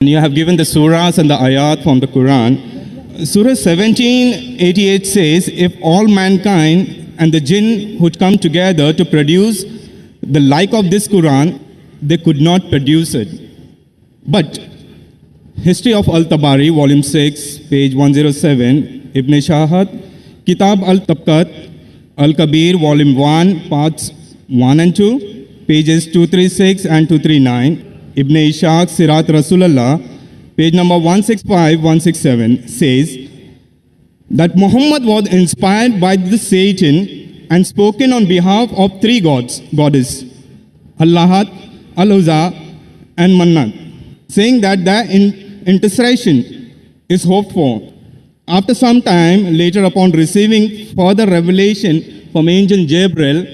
You have given the surahs and the ayat from the Quran. Surah 1788 says, if all mankind and the jinn would come together to produce the like of this Quran, they could not produce it. But History of Al-Tabari, volume 6, page 107, Ibn Shahad, Kitab Al-Tabqat, Al-Kabir, volume 1, parts 1 and 2, pages 236 and 239, Ibn Ishaq, Sirat Rasulullah, page number 165, 167, says that Muhammad was inspired by the Satan and spoken on behalf of three goddesses, Allahat, Al-Uzza, and Mannat, saying that their intercession is hoped for. After some time, later upon receiving further revelation from angel Gabriel,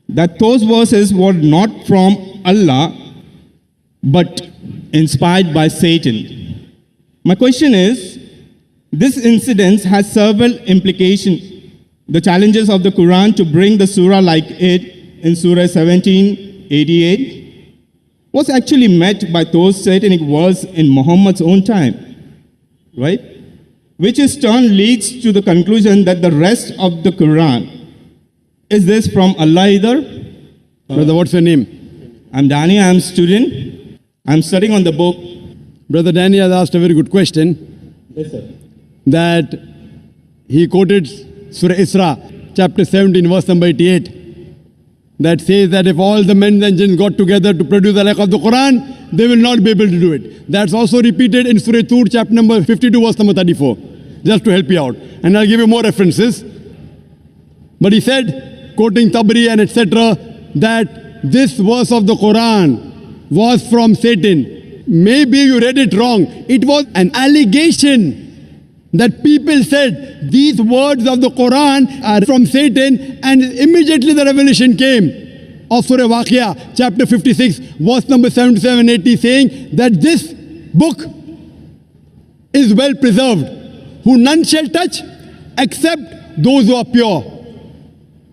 that those verses were not from Allah, but inspired by Satan. My question is, this incident has several implications. The challenges of the Quran to bring the surah like it in Surah 1788 was actually met by those satanic words in Muhammad's own time, right? Which in turn leads to the conclusion that the rest of the Quran, is this from Allah either? Brother, what's your name? I'm Danny, I'm a student. I'm studying on the book. Brother Danny has asked a very good question. Yes, sir. That he quoted Surah Isra, chapter 17, verse number 88. That says that if all the men and jinn got together to produce the like of the Quran, they will not be able to do it. That's also repeated in Surah Tur, chapter number 52, verse number 34, just to help you out. And I'll give you more references. But he said, quoting Tabari and etc., that this verse of the Quran was from Satan. Maybe you read it wrong. It was an allegation that people said these words of the Quran are from Satan, and immediately the revelation came of Surah Waqia, chapter 56, verse number 77-80, saying that this book is well preserved, who none shall touch except those who are pure.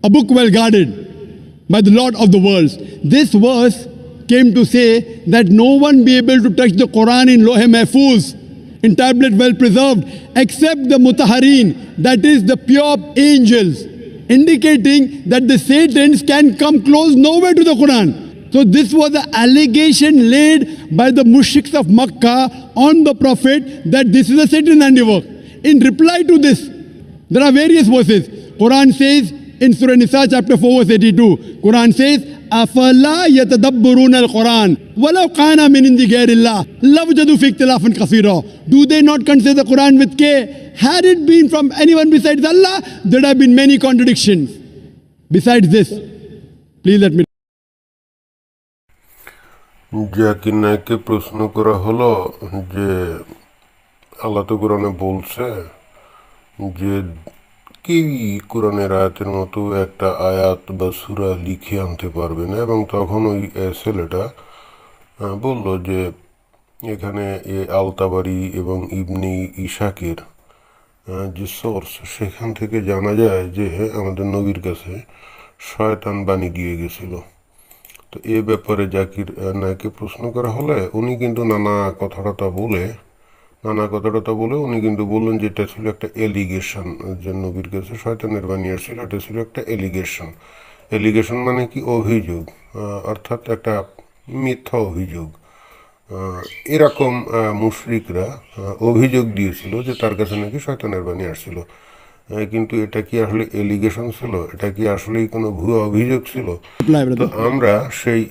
A book well guarded by the Lord of the worlds. This verse came to say that no one be able to touch the Quran in Lohe Mahfuz, in tablet well preserved, except the Mutaharin, that is the pure angels, indicating that the Satans can come close nowhere to the Quran. So this was an allegation laid by the mushriks of Makkah on the Prophet that this is a Satan handiwork. In reply to this, there are various verses. Quran says in Surah Nisa chapter 4 verse 82, Quran says, أَفَلَا يَتَدَبُّرُونَ الْقُرْآنَ وَلَوْ قَانَ مِنْ عِنْدِ غَيْرِ اللَّهِ لَوْجَدُوا فِي اخْتِلَافًا كَثِيرًا. Do they not consider the Quran with care? Had it been from anyone besides Allah, there would have been many contradictions. Besides this, please let me. Zakir নায়ককে প্রশ্ন করা হলো যে আল্লাহ তো কোরআনে বলছে যে কি কোরআনের আয়াতের মতো একটা আয়াত বা সূরা লিখে আনতে পারবে না, এবং তখন ওই ছেলেটা বলল যে এখানে আল-তাবারি এবং ইবনে ইশাকের যে সোর্স, সেখান থেকে জানা যায় যে আমাদের নবীর কাছে শয়তান বাণী দিয়ে গেছিল। তো এ ব্যাপারে জাকির নায়ককে প্রশ্ন করা হলে উনি কিন্তু নানা কথাটা বলে উনি কিন্তু বললেন যে এটা ছিল একটা এলিগেশন, যে নবীর কাছে শয়তানের বাণী আসছিল, এটা ছিল একটা এলিগেশন মানে কি? অভিযোগ, অর্থাৎ একটা মিথ্যা অভিযোগ। এরকম মুশরিকরা অভিযোগ দিয়েছিল যে তার কাছে নাকি শয়তানের বাণী আসছিল, কিন্তু এটা কি আসলে এলিগেশন ছিল? এটা কি আসলেই কোনো ভুয়া অভিযোগ ছিল? তো আমরা সেই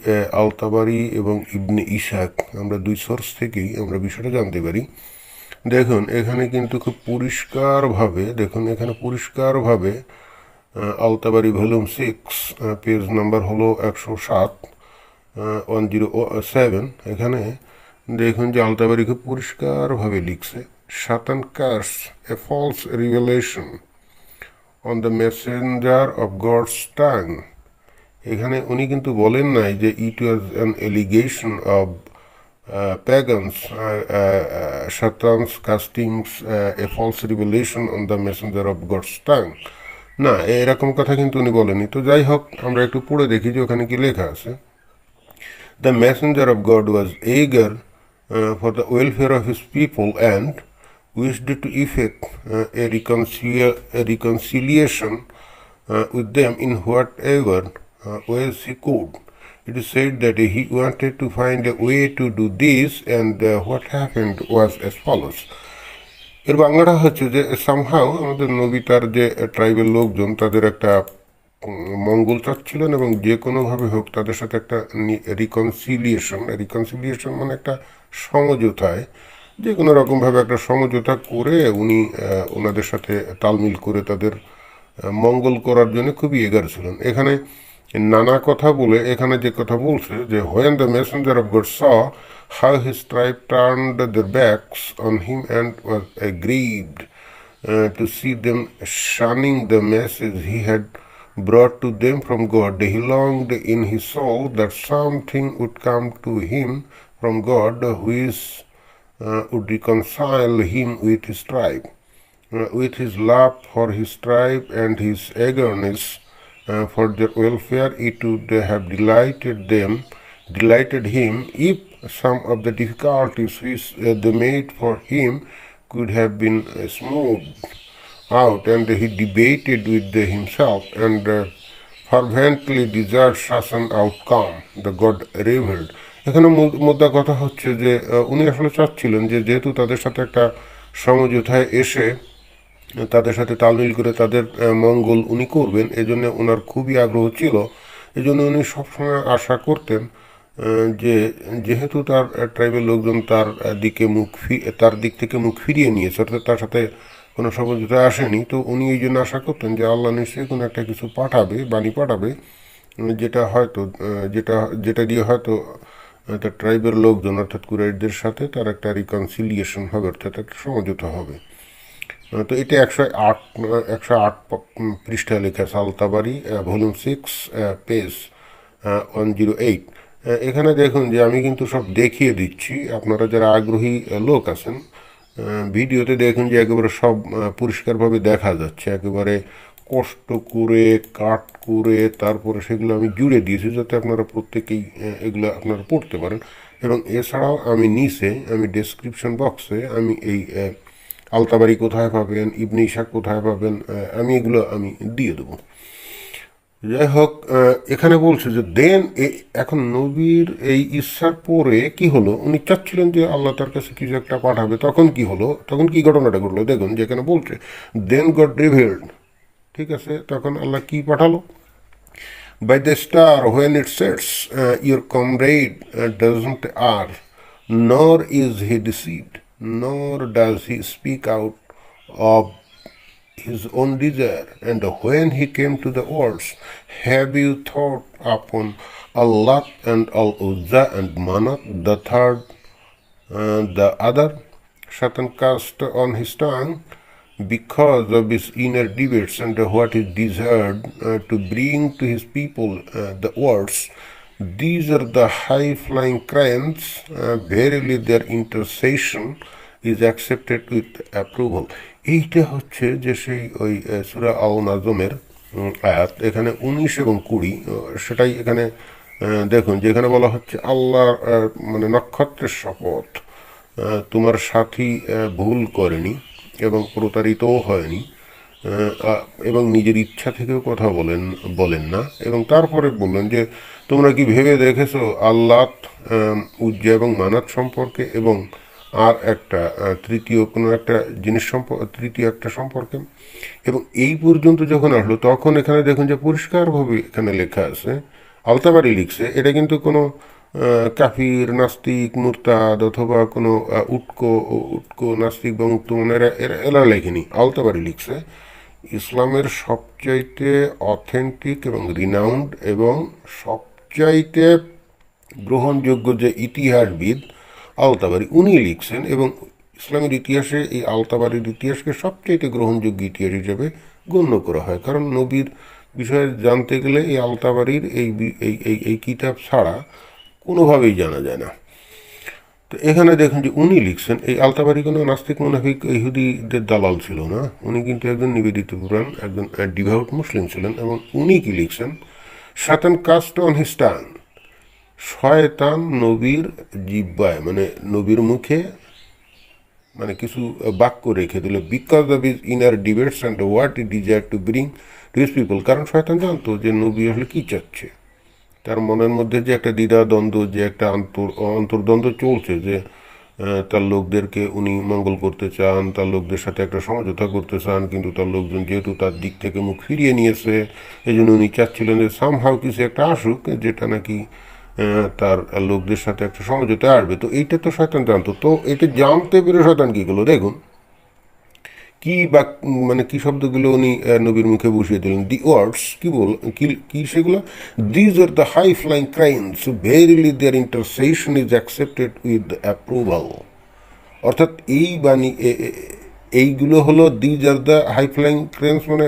আল-তাবারি এবং ইবনে ইশাক, আমরা দুই সোর্স থেকেই আমরা বিষয়টা জানতে পারি। দেখুন এখানে কিন্তু খুব পরিষ্কারভাবে আল-তাবারি ভলিউম 6 পেজ নাম্বার হলো 107, এখানে দেখুন যে আল-তাবারি খুব পরিষ্কারভাবে লিখছে, Satan cursed a false revelation on the messenger of God's tongue. এখানে উনি কিন্তু বলেন নাই যে it was an allegation of pagans, Satan's casting a false revelation on the messenger of God's tongue. না, এরকম কথা কিন্তু উনি বলেনি। তো যাই হোক, আমরা একটু পড়ে দেখি যে ওখানে কি লেখা আছে। The messenger of God was eager for the welfare of his people and wished to effect a reconciliation with them in whatever ways he could. It is said that he wanted to find a way to do this, and what happened was as follows. এর বাংলাটা হচ্ছে যে somehow আমাদের নবী তার যে tribal লোকজন তাদের একটা মঙ্গল চাচ্ছিলেন এবং যে কোনোভাবে হোক তাদের সাথে একটা রিকনসিলিয়েশন মানে একটা সমঝোতায় যে কোনো রকমভাবে একটা সমঝোতা করে উনি ওনাদের সাথে তালমিল করে তাদের মঙ্গল করার জন্য খুবই এগার ছিলেন। এখানে নানা কথা বলে এখানে যে কথা বলছে যে when the messenger of God saw how his tribe turned their backs on him and was aggrieved to see them shunning the message he had brought to them from God, he longed in his soul that something would come to him from God which would reconcile him with his tribe. With his love for his tribe and his eagerness for their welfare, it would have delighted him if some of the difficulties which they made for him could have been smoothed out, and he debated with himself and fervently desired such an outcome, the God revealed. এখানে মুদ্রা কথা হচ্ছে যে উনি আসলে চাচ্ছিলেন যে যেহেতু তাদের সাথে একটা সমঝোতায় এসে তাদের সাথে তালমিল করে তাদের মঙ্গল উনি করবেন, এজন্য ওনার খুবই আগ্রহ ছিল। এজন্য উনি সবসময় আশা করতেন যে যেহেতু তার ট্রাইবের লোকজন তার দিক থেকে মুখ ফিরিয়ে নিয়েছে, অর্থাৎ তার সাথে কোনো সমঝোতা আসেনি, তো উনি এই জন্য আশা করতেন যে আল্লাহ নিশ্চয়ই কোনো একটা কিছু বাণী পাঠাবে যেটা দিয়ে হয়তো তার ট্রাইবের লোকজন অর্থাৎ কুরাইশদের সাথে তার একটা রিকনসিলিয়েশন হবে, অর্থাৎ একটা সমঝোতা হবে। তো এটা 108 পৃষ্ঠায় লেখা আছে, আল তাবারি ভলিউম 6 পেজ 108। এখানে দেখুন যে আমি কিন্তু সব দেখিয়ে দিচ্ছি, আপনারা যারা আগ্রহী লোক আছেন ভিডিওতে দেখুন যে একেবারে সব পরিষ্কারভাবে দেখা যাচ্ছে, একেবারে কষ্ট করে কাট করে তারপরে সেগুলো আমি জুড়ে দিয়েছি যাতে আপনারা প্রত্যেকেই এগুলো আপনারা পড়তে পারেন। এবং এছাড়াও আমি ডেসক্রিপশন বক্সে আমি এই আলতাবারি কোথায় পাবেন, ইবনে ইসাক কোথায় পাবেন, এগুলো আমি দিয়ে দেবো। যাই হোক, এখানে বলছে যে এখন নবীর এই ইচ্ছার পরে কি হলো, উনি চাচ্ছিলেন যে আল্লাহ তার কাছে কিছু একটা পাঠাবে, তখন কি হলো, তখন কি ঘটনাটা ঘটলো দেখুন। যেখানে বলছে দেন গড রিভিলড, ঠিক আছে, তখন আল্লাহ কি পাঠালো, by the star when it sets, your comrade doesn't err, nor is he deceived, nor does he speak out of his own desire. And when he came to the words, have you thought upon Allah and Al-Uzza and Manat, the third, the other? Satan cast on his tongue because of his inner debates and what he desired to bring to his people the words. These are the high-flying cranes, verily their intercession is accepted with approval. এইটা হচ্ছে যে সেই ওই সূরা আল নাজমের আয়াত, এখানে 19 এবং 20, সেটাই এখানে দেখুন যেখানে বলা হচ্ছে আল্লাহ মানে নক্ষত্রের শপথ, তোমার সাথী ভুল করেনি এবং প্রতারিতও হয়নি এবং নিজের ইচ্ছা থেকেও কথা বলেন না। এবং তারপরে বললেন যে তোমরা কি ভেবে দেখেছো আল্লাহ, উজ্জা এবং মানাত সম্পর্কে এবং আর একটা তৃতীয় একটা সম্পর্কে। এবং এই পর্যন্ত যখন আসলো তখন এখানে দেখুন যে পরিষ্কারভাবে এখানে লেখা আছে, আলতাবারি লিখছে, এটা কিন্তু কোনো কাফির নাস্তিক মুরতাদ অথবা কোনো উটকো নাস্তিক বা মুক্তমনেরা এরা লেখেনি, আলতাবারি লিখছে ইসলামের সবচাইতে অথেন্টিক এবং রিনাউন্ড এবং সবচাইতে গ্রহণযোগ্য যে ইতিহাসবিদ আলতাবারি উনি লিখছেন। এবং ইসলামের ইতিহাসে এই আলতাবারির ইতিহাসকে সবচাইতে গ্রহণযোগ্য ইতিহাস হিসেবে গণ্য করা হয়, কারণ নবীর বিষয়ে জানতে গেলে এই আলতাবারির এই কিতাব ছাড়া কোনোভাবেই জানা যায় না। তো এখানে দেখুন যে উনি লিখছেন, এই আলতাবারি কোনো নাস্তিক মুনাফিক ইহুদিদের দালাল ছিল না, উনি কিন্তু একজন নিবেদিত পুরাণ, একজন ডিভাউট মুসলিম ছিলেন। এবং উনি কি লিখছেন, শাতান কাস্ট অন হিজ টাং, শয়তান নবীর জিহ্বায় মানে নবীর মুখে মানে কিছু বাক্য রেখে দিল, because of his inner debates and what E desire to bring to his people. কারণ শয়তান জানতো যে নবী আসলে কী চাচ্ছে, তার মনের মধ্যে যে একটা দ্বিধা দ্বন্দ্ব, যে একটা অন্তর্দ্বন্দ্ব চলছে, যে তার লোকদেরকে উনি মঙ্গল করতে চান, তার লোকদের সাথে একটা সমঝোতা করতে চান, কিন্তু তার লোকজন যেহেতু তার দিক থেকে মুখ ফিরিয়ে নিয়েছে, এই জন্য উনি চাচ্ছিলেন যে সামহাও কিছু একটা আসুক যেটা নাকি তার লোকদের সাথে একটা সমঝোতা আসবে। তো এইটা তো শয়তান জানতো। তো এটা জানতে পেরে শয়তান কী করলো দেখুন, কি বা মানে কি শব্দগুলো উনি নবীর মুখে বসিয়ে দিলেন। দি ওয়ার্ডস কি সেগুলো, these are the high flying cranes verily their intercession is accepted with approval. অর্থাৎ এই বাণী এইগুলো হলো these are the high flying cranes, মানে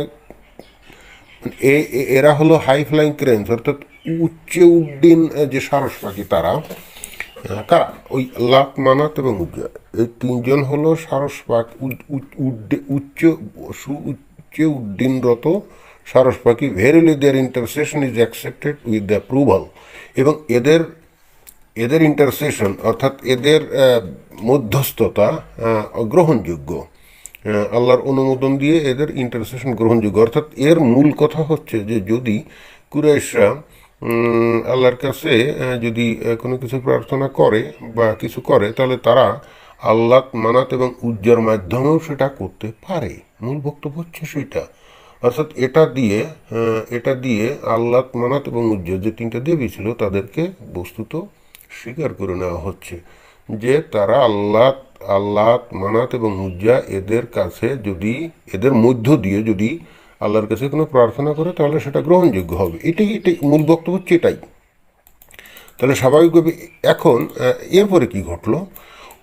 এরা হলো হাই ফ্লাইং ক্রেন্স, অর্থাৎ উচ্চে উড্ডীন যে সারস পাখি তারা কারা, ওই লাত, মানাত এবং উজ্জা, এই তিনজন হলো সারস পাখি, উচ্চে উড্ডীনরত সারস পাখি। Verily their intercession is accepted with the approval. এবং এদের ইন্টারসেশন অর্থাৎ এদের মধ্যস্থতা গ্রহণযোগ্য, আল্লাহর অনুমোদন দিয়ে এদের ইন্টারসেশন গ্রহণযোগ্য। অর্থাৎ এর মূল কথা হচ্ছে যে যদি কুরাইশরা আল্লাহর কাছে যদি কোনো কিছু প্রার্থনা করে বা কিছু করে, তাহলে তারা আল্লাত, মানাত এবং উজ্জার মাধ্যমেও সেটা করতে পারে। মূল বক্তব্য হচ্ছে সেটা। অর্থাৎ এটা দিয়ে আল্লাত, মানাত এবং উজ্জা যে তিনটা দেবী ছিল তাদেরকে বস্তুত স্বীকার করে নেওয়া হচ্ছে যে তারা আল্লাহ, মানাত এবং উজ্জা এদের কাছে যদি, এদের মধ্য দিয়ে যদি আল্লাহর কাছে কোনো প্রার্থনা করে তাহলে সেটা গ্রহণযোগ্য হবে। এটাই মূল বক্তব্য হচ্ছে এটাই। তাহলে স্বাভাবিকভাবে এখন এরপরে কি ঘটলো,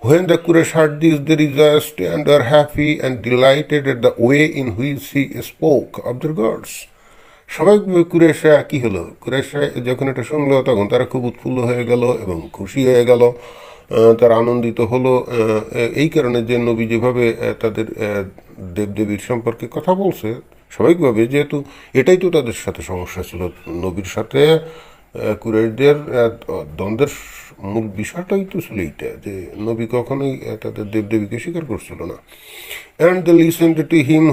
when the Quraysh heard this they rejoiced and were happy and delighted at the way in which he spoke of their gods. স্বাভাবিকভাবে কুরাইশরা কী হলো, কুরাইশরা যখন এটা শুনলো তখন তারা খুব উৎফুল্ল হয়ে গেল এবং খুশি হয়ে গেল, তারা আনন্দিত হলো এই কারণে যে নবী যেভাবে তাদের দেবদেবীর সম্পর্কে কথা বলছে। স্বাভাবিকভাবে যেহেতু এটাই তো তাদের সাথে সমস্যা ছিল, নবীর সাথে কুরাইশদের দ্বন্দ্বের মূল বিষয়টাই তো ছিল এইটা যে নবী কখনোই তাদের দেবদেবীকে স্বীকার করছিল না। And they listened to him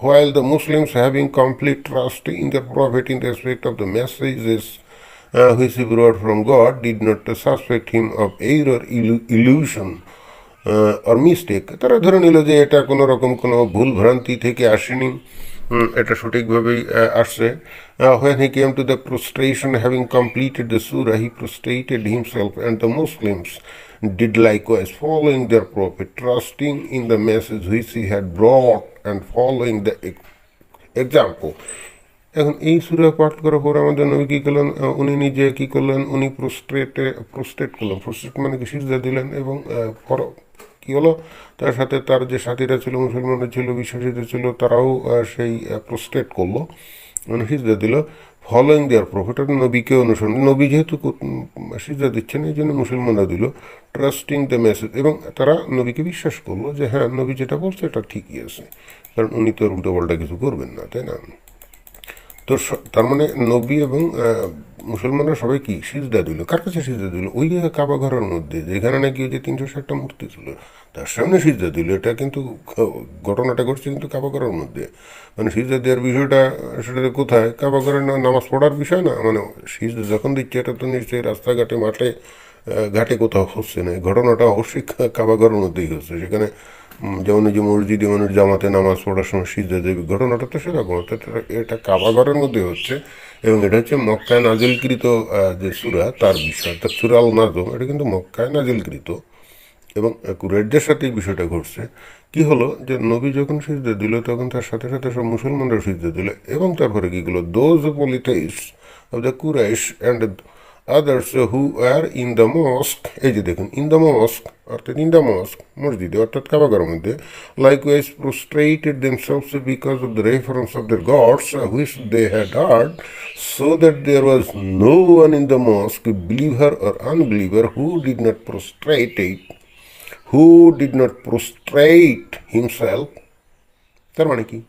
while the Muslims, having complete trust in the Prophet in respect of the messages which he brought from God, did not suspect him of error, illusion or mistake. তারা ধরে নিল যে এটা কোনো রকম কোনো ভুল ভ্রান্তি থেকে আসেনি, এটা সঠিকভাবেই আসছে। When he came to the prostration, having completed the surah, he prostrated himself, and the Muslims did likewise, following their prophet, trusting in the message which he had brought and following the example. এখন এই সূরা পাঠ করার পর আমাদের নবী কী করলেন, উনি নিজে কী করলেন, উনি প্রোস্ট্রেট করলেন। প্রোস্ট্রেট মানে কি সিজদা দিলেন, এবং কী হলো তার সাথে তার যে সাথীরা ছিল, মুসলমানরা ছিল, বিশ্বাসীরা ছিল, তারাও সেই প্রোস্ট্রেট করলো, মানে সিজদা দিল। ফলোয়িং দেয়ার প্রফিট, নবীকে অনুসরণ, নবী যেহেতু সিজদা দিচ্ছেন এই জন্য মুসলমানরা দিল। ট্রাস্টিং দ্য মেসেজ, এবং তারা নবীকে বিশ্বাস করলো যে হ্যাঁ নবী যেটা বলছে এটা ঠিকই আছে, কারণ উনি তো উল্টোপাল্টা কিছু করবেন না, তাই না। তো তার মানে নবী এবং মুসলমানরা সবাই কি সিজদা দিল, কার কাছে সিজদা দিল, ওই কাবা ঘরের মধ্যে যেখানে নাকি ওই যে 360টা মূর্তি ছিল তার সামনে সিজদা দিল। এটা কিন্তু ঘটনাটা ঘটছে কিন্তু কাবা ঘরের মধ্যে, মানে সিজদা দেওয়ার বিষয়টা সেটা কোথায়, কাবা ঘরের নামাজ পড়ার বিষয় না, মানে সিজদা যখন দিচ্ছে এটা তো নিশ্চয়ই রাস্তাঘাটে মাঠে ঘাটে কোথাও হচ্ছে না, ঘটনাটা অবশ্যই কাবা ঘরের মধ্যেই হচ্ছে। সেখানে যেমন যে মসজিদে মানুষ জামাতে নামাজ পড়ার সময় সিজদা দেবে, ঘটনাটা তো সেরকম, এটা কাবা ঘরের মধ্যে হচ্ছে। এবং এটা হচ্ছে মক্কায় নাজিলকৃত যে সূরা তার বিষয়, অর্থাৎ সূরা আল নাজম, এটা কিন্তু মক্কায় নাজিলকৃত, এবং কুরাইশদের সাথে এই বিষয়টা ঘটছে। কি হলো যে নবী যখন সিজদা দিল তখন তার সাথে সাথে সব মুসলমানরা সিজদা দিল, এবং তারপরে কি হলো, those polytheists of the Quraysh and others who are in the mosque, এই যে দেখুন in the mosque অর্থাৎ in the mosque মসজিদে অর্থাৎ কাবাগারের মধ্যে, likewise prostrated themselves because of the reference of their gods which they had heard, so that there was no one in the mosque, believer or unbeliever, who did not prostrate himself. তার মানে কি,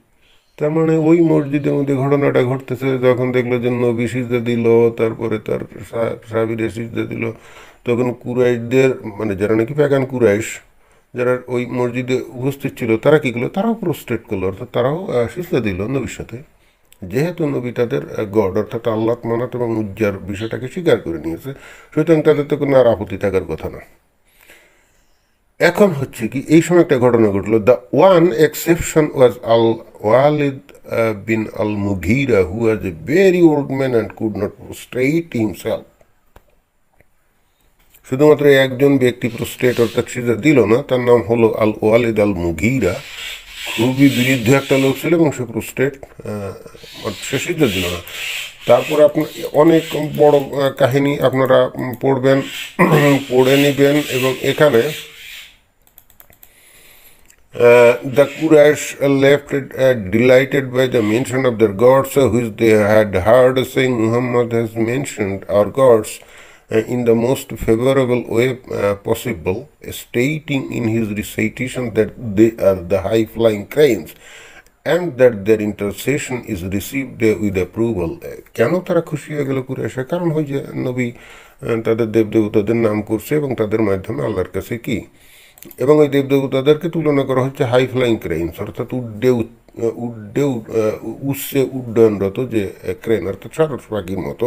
তার মানে ওই মসজিদের মধ্যে ঘটনাটা ঘটতেছে, যখন দেখলো যে নবী সিজদা দিল, তারপরে তার সাহাবীরা সিজদা দিল, তখন কুরাইশদের মানে যারা নাকি প্যাগান কুরাইশ যারা ওই মসজিদে উপস্থিত ছিল তারা কি করলো, তারাও প্রোস্ট্রেট করলো, অর্থাৎ তারাও সিজদা দিল নবীর সাথে, যেহেতু নবী তাদের গড অর্থাৎ আল্লাহ মানাত এবং উজ্জার বিষয়টাকে স্বীকার করে নিয়েছে, সুতরাং তাদের তো কোনো আর আপত্তি থাকার কথা না। এখন হচ্ছে কি, এই সময় একটা ঘটনা ঘটলো। The one exception was al Walid bin al Mughira, who was a very old man and could not prostrate himself. শুধুমাত্র একজন ব্যক্তি প্রোস্ট্রেট অর্থাৎ সিজদা দিল না, তার নাম হলো আল ওয়ালিদ আল মুঘিরা। খুবই বৃদ্ধ একটা লোক ছিল এবং সে প্রোস্ট্রেট, সে সিজদা দিল না। তারপর আপনার অনেক বড় কাহিনী আপনারা পড়বেন, পড়ে নেবেন। এবং এখানে the Quraysh left delighted by the mention of their gods, which they had heard, saying, Muhammad has mentioned our gods in the most favorable way possible, stating in his recitation that they are the high-flying cranes and that their intercession is received with approval. কেন তারা খুশি হয়ে গেল কুরাইশরা? কারণ হয় যে নবী তাদের দেবদেবতাদের নাম করছে এবং তাদের মাধ্যমে আল্লাহর কাছে কি, এবং ওই দেবদেবতাদেরকে তুলনা করা হচ্ছে হাই ফ্লাইং ক্রেনস, অর্থাৎ উচ্চে উড্ডয়নরত যে ক্রেন, অর্থাৎ সারস পাখির মতো,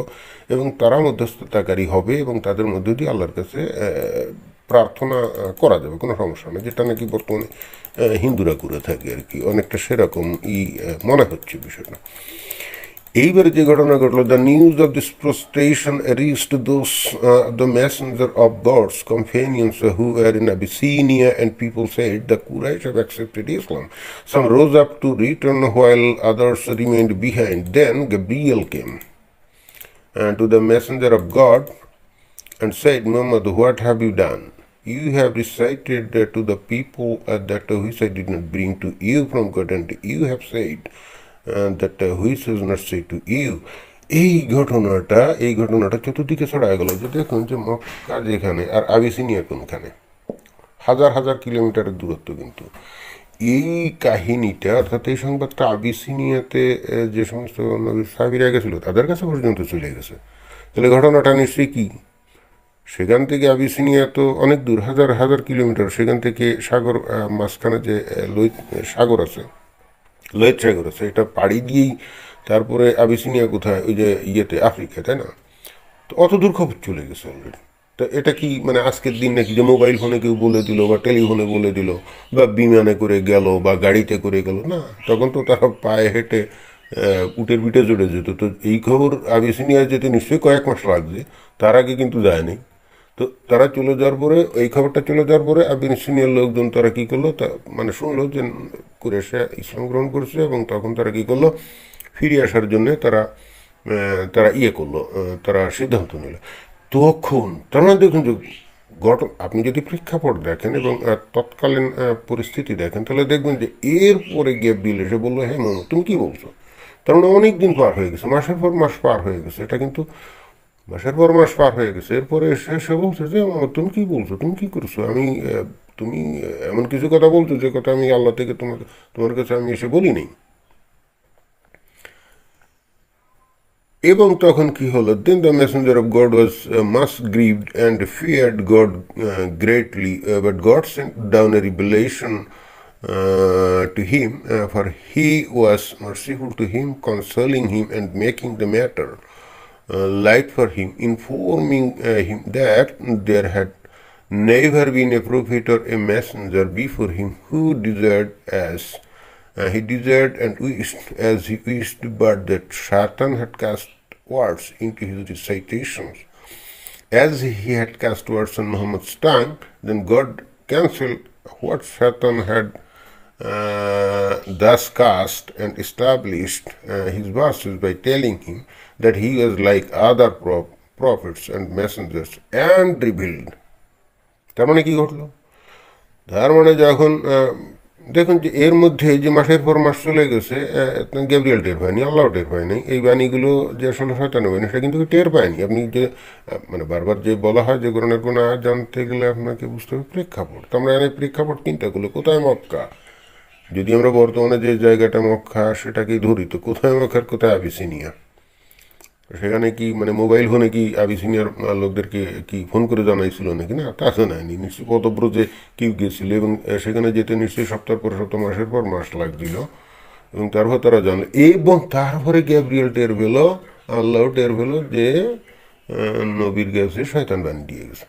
এবং তারা মধ্যস্থতাকারী হবে এবং তাদের মধ্য দিয়ে আল্লাহর কাছে প্রার্থনা করা যাবে, কোনো সমস্যা নেই, যেটা নাকি বর্তমানে হিন্দুরা করে থাকে আর কি, অনেকটা সেরকম মনে হচ্ছে বিষয়টা। এইবারে যে ঘটনা ঘটলো, the news of this prostration reached those the messenger of gods companions who were in Abyssinia, and people said the Quraysh have accepted Islam. Some rose up to return while others remained behind. Then Gabriel came to the messenger of God and said, Muhammad, what have you done? You have recited to the people that which I did not bring to you from God, and you have said that which is not said to you. এই ঘটনাটা চতুর্দিকে ছড়ায় গেল যে দেখুন যে মক্কা যেখানে আর Abyssinia কোনখানে, হাজার হাজার কিলোমিটারের দূরত্ব, কিন্তু এই কাহিনীটা অর্থাৎ এই সংবাদটা আবিসিনিয়াতে যে সমস্ত সাহাবীরা গেছিল তাদের কাছে পর্যন্ত চলে গেছে। তাহলে ঘটনাটা নিশ্চয়ই কি, সেখান থেকে আবিসিনিয়া তো অনেক দূর, হাজার হাজার কিলোমিটার, সেখান থেকে সাগর মাঝখানে যে লোহিত সাগর আছে, এটা পাড়ি দিয়েই তারপরে আবিসিনিয়া কোথায়, ওই যে আফ্রিকা, তাই না? তো অত দূর খবর চলে গেছে অলরেডি। তো এটা কি মানে আজকের দিন নাকি যে মোবাইল ফোনে কেউ বলে দিল বা টেলিফোনে বলে দিল বা বিমানে করে গেল বা গাড়িতে করে গেল? না, তখন তো তারা পায়ে হেঁটে উটের পিঠে চড়ে যেত। তো এই খবর আবিসিনিয়ায় যেতে নিশ্চয়ই কয়েক মাস লাগছে, তার আগে কিন্তু যায়নি। তো তারা চলে যাওয়ার পরে, এই খবরটা চলে যাওয়ার পরে আবিসিনিয়ার লোকজন তারা কী করলো, তা মানে শুনলো যে কুরাইশরা ইসলাম গ্রহণ করছে, এবং তখন তারা কী করলো, ফিরে আসার জন্যে তারা করলো, তারা সিদ্ধান্ত নিল। তখন তার মানে দেখুন যে আপনি যদি প্রেক্ষাপট দেখেন এবং তৎকালীন পরিস্থিতি দেখেন, তাহলে দেখবেন যে এরপরে গ্যাব্রিয়েল এসে বললো, হ্যাঁ মোহাম্মদ তুমি কী বলছো? তার মানে অনেক দিন পার হয়ে গেছে, মাসের পর মাস পার হয়ে গেছে, এটা কিন্তু মাসের পর মাস পার হয়ে গেছে। এরপরে সে বলছে যে তুমি কি বলছো, তুমি কি করছো, তুমি এমন কিছু কথা বলছো যে কথা আমি আল্লাহ থেকে তোমার কাছে আমি এসে বলি নাই। এবং তখন কি হলো, then the messenger of God was much grieved and feared God greatly, but God sent down a revelation to him, for he was merciful to him, consoling him and making the matter light for him, informing him that there had never been a prophet or a messenger before him who desired as he desired and wished as he wished, but that Satan had cast words into his recitations. As he had cast words on Muhammad's tongue, then God cancelled what Satan had thus cast and established his verses by telling him that he was like other prophets and messengers and revealed. তার মানে কি ঘটলো? তার মানে যখন দেখুন যে এর মধ্যে যে মাসের পর মাস চলে গেছে, গ্যাব্রিয়েল টের পায়নি, আল্লাহ টের পায়নি, এই বাণীগুলো যে আসলে শয়তানের বাণী সেটা কিন্তু টের পায়নি। আপনি যে মানে বারবার যে বলা হয় যে কোরআনের কোনো আয়াত জানতে গেলে আপনাকে বুঝতে হবে প্রেক্ষাপট। তো আমরা এই প্রেক্ষাপট চিন্তা করলে কোথায় মক্কা, যদি আমরা বর্তমানে যে জায়গাটা মক্কা সেটাকেই ধরি, তো কোথায় মক্কার কোথায় আবিসিনিয়া? সেখানে কি মানে মোবাইল ফোনে কি আবিসিনিয়ার লোকদেরকে কি ফোন করে জানাইছিল নাকি? না, তা জানায়নি। নিশ্চয়ই পদব্র যে কেউ গেছিল, এবং সেখানে যেতে নিশ্চয়ই সপ্তাহ পর সপ্তাহ, মাসের পর মাস লাগছিল, এবং তারপর তারা জানলো, এবং তারপরে গ্যাব্রিয়েল টের পেল, আল্লাহ টের পেল যে নবীর কাছে শয়তান বান দিয়ে গেছে।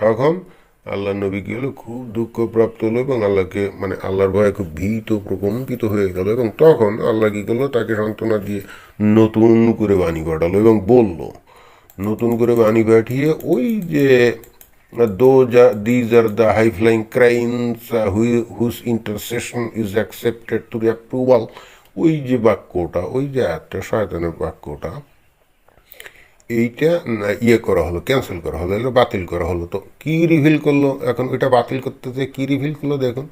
তখন আল্লাহ নবী কি হলো, খুব দুঃখপ্রাপ্ত হলো, এবং আল্লাহকে মানে আল্লাহর ভয়ে খুব ভীত প্রকম্পিত হয়ে গেল, এবং তখন আল্লাহ কি করলো, তাকে সান্ত্বনা দিয়ে নতুন করে বাণী পাঠালো এবং বলল, নতুন করে বাণী পাঠিয়ে ওই যে these are the high flying crimes whose intercession is accepted to the approval, ওই যে বাক্যটা, ওই যে একটা শয়তানের বাক্যটা, এইটা ইয়ে করা হলো, ক্যান্সেল করা হলো, এটা বাতিল করা হলো। তো কি রিভিল করলো এখন? এটা বাতিল করতে যে কি রিভিল করলো দেখুন,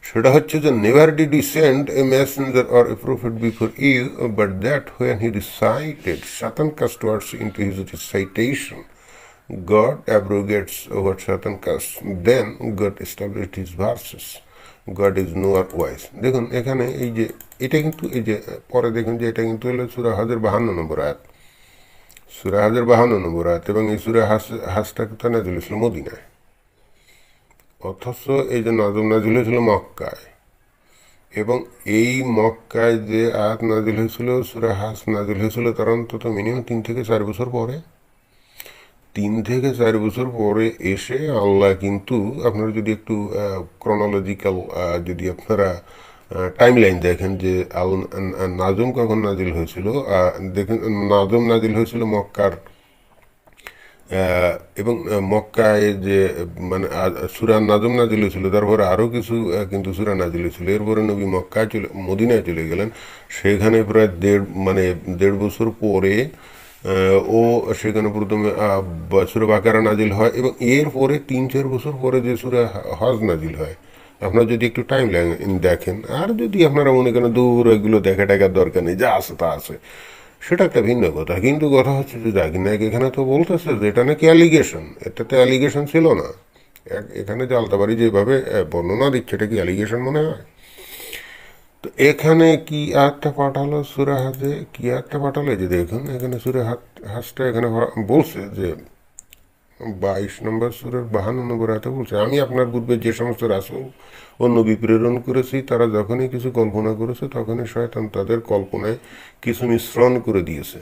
সেটা হচ্ছে যে never did he send a messenger or a prophet before you, but that when he recited Satan cast words into his recitation, God abrogates what Satan casts, then God established his verses. God is nowhere wise. দেখুন এখানে এই যে এটা কিন্তু এই যে পরে দেখুন যে এটা কিন্তু হলো সূরা হজের 52 নম্বর আয়াত, সূরা হজের 52 নম্বর আয়াত, এবং এই সূরা হাজটা কিন্তু নাযিল হয়েছিল মদিনায়, অথচ এই যে নাযিল হয়েছিল মক্কায়। এবং এই মক্কায় যে আয়াত নাযিল হয়েছিল, সূরা হাজ নাযিল হয়েছিল তার অন্তত মিনিমাম 3 থেকে 4 বছর পরে। 3 থেকে 4 বছর পরে এসে আল্লাহ কিন্তু, আপনারা যদি একটু ক্রনোলজিক্যাল যদি আপনারা টাইম লাইন দেখেন যে নাজম কখন নাজিল হয়েছিল, দেখেন নাজম নাজিল হয়েছিল মক্কার, এবং মক্কায় যে মানে সূরা নাজম নাজিল হয়েছিল, তারপরে আরও কিছু কিন্তু সূরা নাজিল হয়েছিল। এরপরে নবী মক্কায় মদিনায় চলে গেলেন, সেখানে প্রায় দেড় বছর পরে ও সেখানে প্রথমে সূরা বাকারা নাজিল হয়, এবং এরপরে 3-4 বছর পরে যে সূরা হজ নাজিল হয়। আপনারা যদি একটু টাইম লাইন দেখেন, আর যদি আপনারা মনে করেন দূর এগুলো দেখা টাকার দরকার নেই, যা আছে তা আছে, সেটা একটা ভিন্ন কথা। কিন্তু কথা হচ্ছে যে জাকির নায়ক এখানে তো বলতেছে যে এটা নাকি অ্যালিগেশন, এটা তো অ্যালিগেশন ছিল না। এখানে যে আলতাবাড়ি যেভাবে বর্ণনা দিচ্ছে, এটা কি অ্যালিগেশন মনে হয়? তো এখানে কি আয়াতটা পাঠালো সূরা হাজে, কি আয়াতটা পাঠালো যে দেখুন এখানে সূরা হাজটা এখানে বলছে যে 22 নম্বর সূরার 52 নম্বর আয়াতে বলছে, আমি আপনার পূর্বে যে সমস্ত রাসূল ও নবী প্রেরণ করেছি, তারা যখনই কিছু কল্পনা করেছে, তখনই শয়তান তাদের কল্পনায় কিছু মিশ্রণ করে দিয়েছে।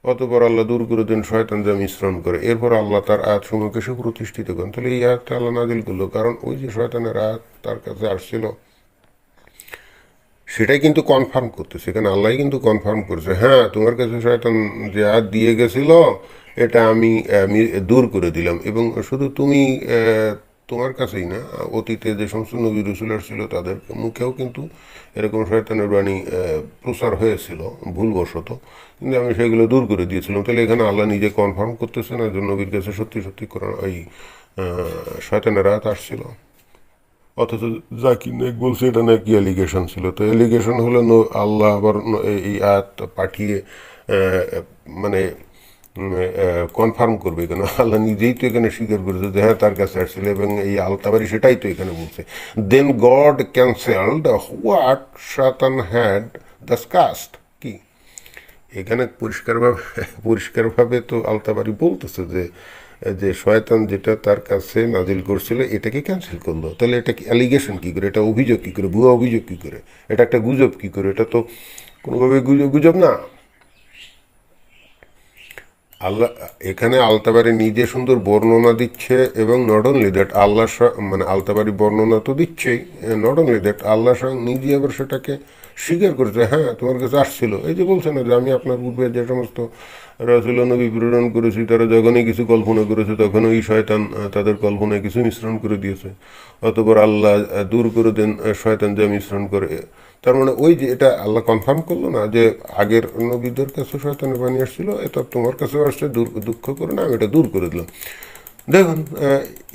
অতঃপর আল্লাহ দূর করে দেন শয়তান যা মিশ্রণ করে। এরপর আল্লাহ তার আয়াতসমূহকে সুপ্রতিষ্ঠিত করেন। তাহলে এই আয়াতটা আল্লাহ নাজিল করলো, কারণ ওই যে শয়তানের আয়াত তার কাছে আসছিল, সেটাই কিন্তু কনফার্ম করতেছে। এখানে আল্লাহ কিন্তু কনফার্ম করছে, হ্যাঁ তোমার কাছে শয়তান যে আয়াত দিয়ে গেছিল, এটা আমি দূর করে দিলাম। এবং শুধু তুমি তোমার কাছেই না, অতীতে যে সমস্ত নবী রসুল আসছিল তাদের মুখেও কিন্তু এরকম শয়তানের বাণী প্রচার হয়েছিল ভুলবশত, কিন্তু আমি সেগুলো দূর করে দিয়েছিলাম। তাহলে এখানে আল্লাহ নিজে কনফার্ম করতেছে না যে নবীর কাছে সত্যি সত্যি কোরআন এই শয়তানের আয়াত আসছিল। অথচ জাকির নায়ক বলছে এটা নাকি অ্যালিগেশন ছিল। তো অ্যালিগেশন হলো আল্লাহ আবার এই আয়াত পাঠিয়ে মানে কনফার্ম করবে, কেন আল্লাহ নিজেই তো এখানে স্বীকার করেছে যে হ্যাঁ তার কাছে আসছিল, এবং এই আলতাবারি সেটাই তো এখানে বলছে। Then God cancelled what Satan had the cast. কি এখানে পরিষ্কারভাবে তো আলতাবারি বলতেছে যে শয়তান যেটা তার কাছে নাজিল করছিল এটাকে ক্যান্সেল করলো। তাহলে এটা কি অ্যালিগেশন কী করে, এটা অভিযোগ কী করে, ভুয়া অভিযোগ কী করে, এটা একটা গুজব কী করে? এটা তো কোনোভাবে গুজব না। আল্লাহ এখানে আলতাবারি নিজে সুন্দর বর্ণনা দিচ্ছে, এবং নট অনলি দ্যাট আল্লাহ মানে আলতাবারি বর্ণনা তো দিচ্ছেই, নট অনলি দ্যাট আল্লাহ নিজে আবার সেটাকে স্বীকার করেছে, হ্যাঁ তোমার কাছে আসছিল। এই যে বলছে না যে আমি আপনার পূর্বে যে সমস্ত রাসূল নবী প্রেরণ করেছি, তারা যখনই কিছু কল্পনা করেছে তখন ওই শয়তান তাদের কল্পনায় কিছু মিশ্রণ করে দিয়েছে, অতঃপর আল্লাহ দূর করে দেন শয়তান যা মিশ্রণ করে। তার মানে ওই যে এটা আল্লাহ কনফার্ম করলো না যে আগের নবীদের কাছে শয়তানের বাণী আসছিল, এটা তোমার কাছেও আসছে, দুঃখ করে না, আমি এটা দূর করে দিলাম। দেখুন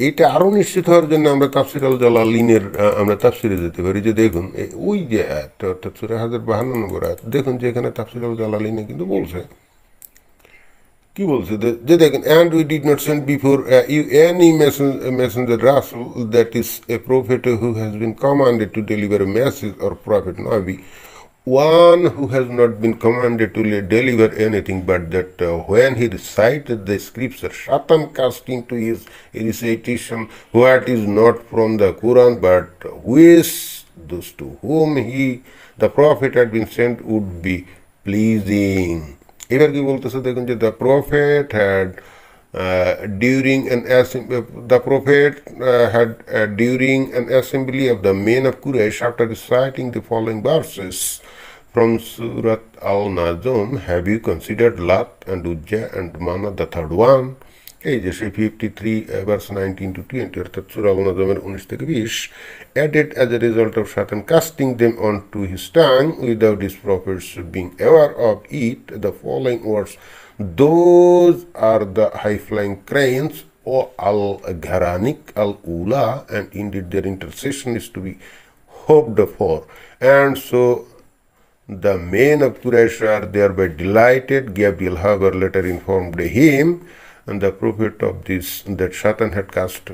এটা আরও নিশ্চিত হওয়ার জন্য আমরা তাফসির আল জালালিনের আমরা তাফসিরে যেতে পারি, যে দেখুন ওই যে আয়াতটা অর্থাৎ সূরা হাজের 52 নম্বর আয়াত, দেখুন যে এখানে তাফসির আল জালালিনে কিন্তু বলছে কি বলছে যে দেখেন, and we did not send before you any messenger Rasul, that is a prophet who has been commanded to deliver a message, or prophet Nabi, one who has not been commanded to deliver anything, but that when he recited the scripture, Satan cast into his recitation what is not from the Quran, but which those to whom the prophet had been sent would be pleasing. এবার কি বলতেছে দেখুন, যে the prophet had during an assembly of the men of Quraysh, after reciting the following verses from Surat Al-Najm, have you considered Lat and Ujja and Manat the third one? এই যে সেই 53 verse 19 to 20, অর্থাৎ সূরা আল-নাজমের 19 থেকে 20, added as a result of Satan casting them onto his tongue without his prophets being aware of it, the following words: those are the high-flying cranes, O al-Gharanik al-Ula, and indeed their intercession is to be hoped for. And so the men of Quraysh are thereby delighted. Gabriel, however, later informed him and the prophet of this, that Satan had cast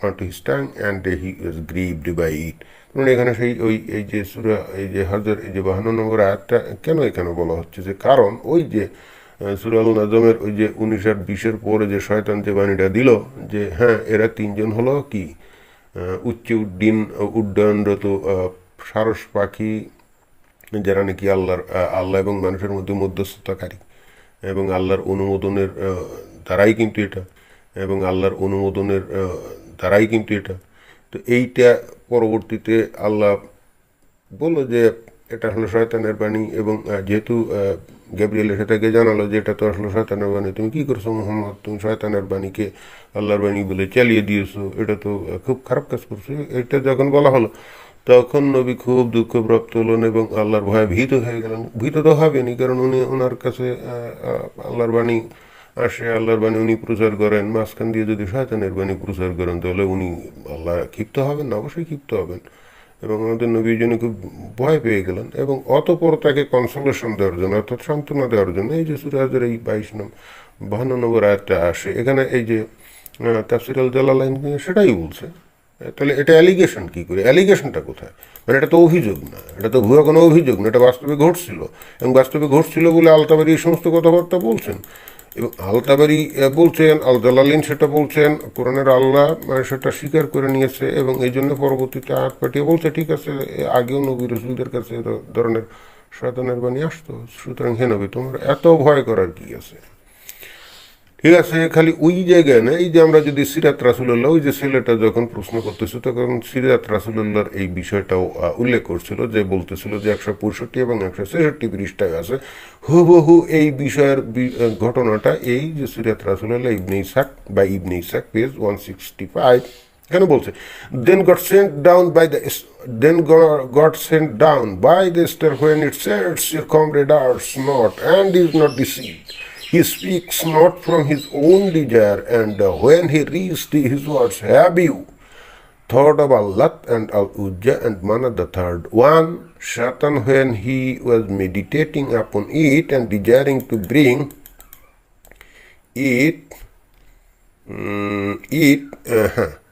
onto his tongue, and he was grieved by it. এখানে সেই ওই এই যে সূরা এই যে হজর এই যে 52 নম্বর আয়াতটা কেন এখানে বলা হচ্ছে, যে কারণ ওই যে সূরা আল-নাজমের ওই যে 19 আর 20-এর পরে যে শয়তান যে বাণীটা দিল, যে হ্যাঁ এরা তিনজন হলো কি উচ্চ উড্ডয়নরত সারস পাখি, যারা নাকি আল্লাহ এবং মানুষের মধ্যে মধ্যস্থতাকারী, এবং আল্লাহর অনুমোদনের দ্বারাই কিন্তু এটা, এবং আল্লাহর অনুমোদনের দ্বারাই কিন্তু এটা। তো এইটা পরবর্তীতে আল্লাহ বললো যে এটা হলো শয়তানের বাণী, এবং যেহেতু গ্যাব্রিয়েল এসে তাকে জানালো যে এটা তো আসলে শয়তানের বাণী, তুমি কী করছো মুহাম্মদ, তুমি শয়তানের বাণীকে আল্লাহর বাণী বলে চালিয়ে দিয়েছো, এটা তো খুব খারাপ কাজ করছো। এটা যখন বলা হলো তখন নবী খুব দুঃখপ্রাপ্ত হলেন এবং আল্লাহর ভয়ে ভীত হয়ে গেলেন। ভীত তো হবেনি, কারণ ওনার কাছে আল্লাহর বাণী আসে, আল্লাহর বাণী উনি প্রচার করেন, মাঝখান দিয়ে যদি শয়তানের বাণী প্রচার করেন তাহলে উনি আল্লাহ ক্ষিপ্ত হবেন না? অবশ্যই ক্ষিপ্ত হবেন। এবং আমাদের নবীর জন্য খুব ভয় পেয়ে গেলেন, এবং অতপর তাকে কনসোলেশন দেওয়ার জন্য, অর্থাৎ সান্ত্বনা দেওয়ার জন্য এই যে সূরা হজের এই 52 নম্বর আয়াতটা আসে। এখানে এই যে তাফসীর আল জালালাইন সেটাই বলছে। তাহলে এটা অ্যালিগেশন কী করে? অ্যালিগেশনটা কোথায়? মানে এটা তো অভিযোগ না, এটা তো ভুয়া কোনো অভিযোগ না, এটা বাস্তবে ঘটছিল, এবং বাস্তবে ঘটছিল বলে আল-তাবারী এই সমস্ত কথাবার্তা বলছেন। এবং আল-তাবারী বলছেন, আল জালালাইন সেটা বলছেন, কোরআনের আল্লাহ সেটা স্বীকার করে নিয়েছে, এবং এই জন্য পরবর্তীতে আয়াত পাঠিয়ে বলছে ঠিক আছে, আগেও নবী রসুলদের কাছে এ ধরনের শয়তানের বাণী আসতো, সুতরাং হে নবী তোমার এত ভয় করার কি আছে? ঠিক আছে, খালি ওই জায়গায় না, এই যে আমরা যদি সিরাত রাসূলুল্লাহ, ওই যে ছেলেটা যখন প্রশ্ন করতেছে তখন সিরাত রাসূলুল্লাহর এই বিষয়টাও উল্লেখ করছিল, যে বলতেছিল যে 165 এবং 166 পৃষ্ঠায় আছে হুবহু এই বিষয়ের ঘটনাটা, এই যে সিরাত রাসূলুল্লাহ ইবনে ইসহাক বা ইবনে ইসহাক পেজ 165 কেন বলছে, then got sent down by the star when it sets your comrade arts not and is not deceived. He speaks not from his own desire, and when he reads his words, have you thought of Allah and Al-Ujja and Manat the third one? Satan, when he was meditating upon it and desiring to bring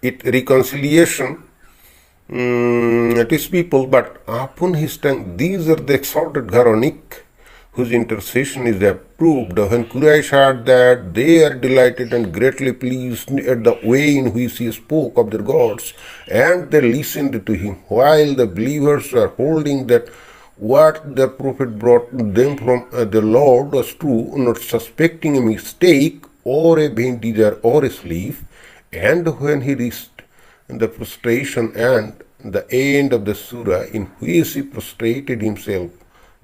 it reconciliation to his people, but upon his tongue, these are the exalted Gharanik, whose intercession is approved. When Quraysh heard that, they are delighted and greatly pleased at the way in which he spoke of their gods, and they listened to him, while the believers are holding that what the prophet brought them from the Lord was true, not suspecting a mistake or a vain desire or a sleep. And when he reached the prostration and the end of the surah, in which he prostrated himself,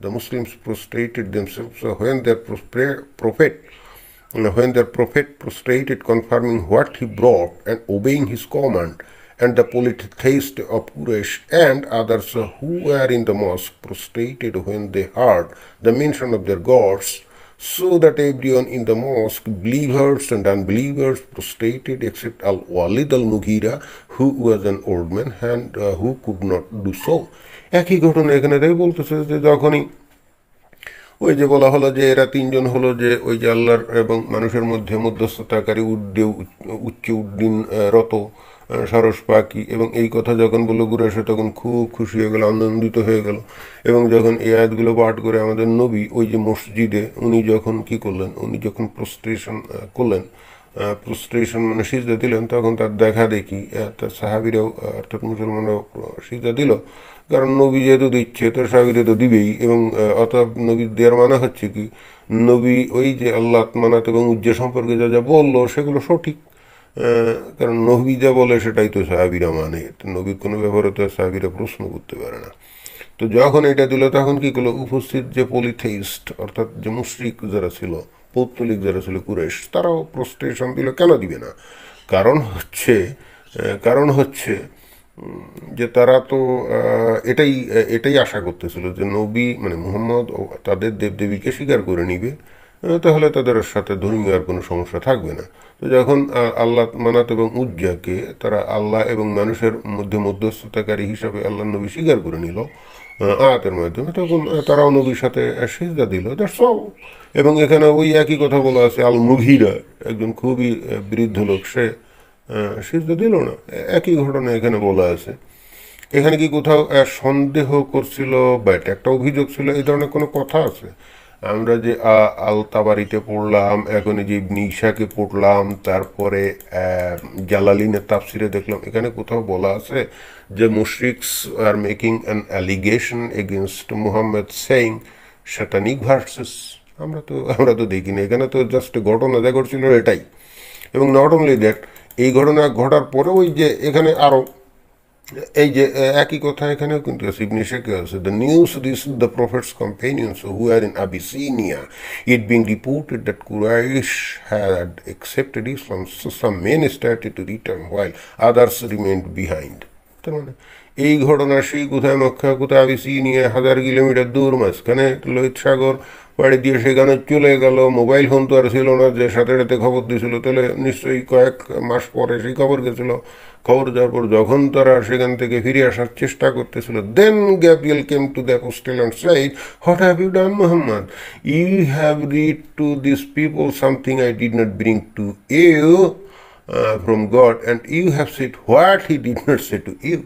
the Muslims prostrated themselves. So when their prophet prostrated, confirming what he brought and obeying his command, and the polytheists of Quraysh and others who were in the mosque prostrated when they heard the mention of their gods, so that everyone in the mosque, believers and unbelievers, prostrated except Al-Walid al-Mughira, who was an old man and who could not do so. একই ঘটনা এখানে তাই বলতেছে, যে যখনই ওই যে বলা হলো যে এরা তিনজন হলো যে ওই যে আল্লাহর এবং মানুষের মধ্যে মধ্যস্থতাকারী উচ্চ উড্ডীন রত সরস পাখি, এবং এই কথা যখন বললো কুরাইশরা তখন খুব খুশি হয়ে গেল, আনন্দিত হয়ে গেল। এবং যখন এই আয়াতগুলো পাঠ করে আমাদের নবী ওই যে মসজিদে উনি যখন কি করলেন, উনি যখন প্রস্ট্রেশন করলেন, প্রস্ট্রেশন মানে সিজদা দিলেন, তখন তার দেখা দেখি তার সাহাবিরাও অর্থাৎ মুসলমানরাও সিজদা দিল। কারণ নবী যেহেতু দিচ্ছে তো সাহাবিরা তো দিবেই। এবং অতএব নবী দেওয়ার মানা হচ্ছে কি, নবী ওই যে আল্লাহ মানাত এবং উজ্জা সম্পর্কে যা যা বললো সেগুলো সঠিক। কারণ নবী যা বলে সেটাই তো সাহাবিরা মানে, তো নবীর কোনো ব্যাপারে তো সাহাবিরা প্রশ্ন করতে পারে না। তো যখন এটা দিল তখন কি করলো, উপস্থিত যে পলিথেইস্ট অর্থাৎ যে মুশরিক যারা ছিল, পৌত্তলিক যারা ছিল কুরাইশ, তারাও প্রস্টেশন দিল। কেন দিবে না? কারণ হচ্ছে যে তারা তো এটাই এটাই আশা করতেছিল যে নবী মানে মুহাম্মদ ও তাদের দেবদেবীকে স্বীকার করে নিবে, তাহলে তাদের সাথে ধর্মীয় আর কোনো সমস্যা থাকবে না। তো যখন আল্লাহ মানাত এবং উজ্জাকে তারা আল্লাহ এবং মানুষের মধ্যে মধ্যস্থতাকারী হিসাবে আল্লাহ নবী স্বীকার করে নিল আয়াতের মাধ্যমে, তখন তারাও নবীর সাথে সিজদা দিল। That's all. এবং এখানে ওই একই কথা বলা আছে, আল মুঘিরা একজন খুবই বৃদ্ধ লোক, সে সিজদা দিল না। একই ঘটনা এখানে বলা আছে। এখানে কি কোথাও সন্দেহ করছিল বা এটা একটা অভিযোগ ছিল, এই ধরনের কোনো কথা আছে? আমরা যে আল তাবারিতে পড়লাম, এখন যে নিশাকে পড়লাম, তারপরে জালালিনের তাফসিরে দেখলাম, এখানে কোথাও বলা আছে যে mushriks are making an allegation against Muhammad saying satanic verses? আমরা তো দেখিনি। এখানে তো জাস্ট ঘটনা যা ঘটছিল এটাই। এবং নট অনলি দ্যাট, এই ঘটনা ঘটার পরে ওই যে এখানে আরও এই যে একই কথা এখানেও কিন্তু আছে, ইবনে শেখে আছে, the news this the prophet's companions who are in Abyssinia it being reported that Quraysh had accepted Islam, so some men started to return while others remained behind. তার মানে এই ঘটনা সেই কোথায় মক্কা কোথায় আবিসিনিয়া 1000 কিলোমিটার দূর, মাঝখানে লোহিত সাগর পাড়ি দিয়ে সেখানে চলে গেল। মোবাইল ফোন তো আর ছিল না যে সাথে সাথে খবর দিয়েছিল, তাহলে নিশ্চয়ই কয়েক মাস পরে সেই খবর গেছিল। খবর যাওয়ার পর যখন তারা সেখান থেকে ফিরে আসার চেষ্টা করতেছিল, then Gabriel came to the apostle and said, what have you done Muhammad? You have read to this people something I did not bring to you from God, and you have said what he did not say to you.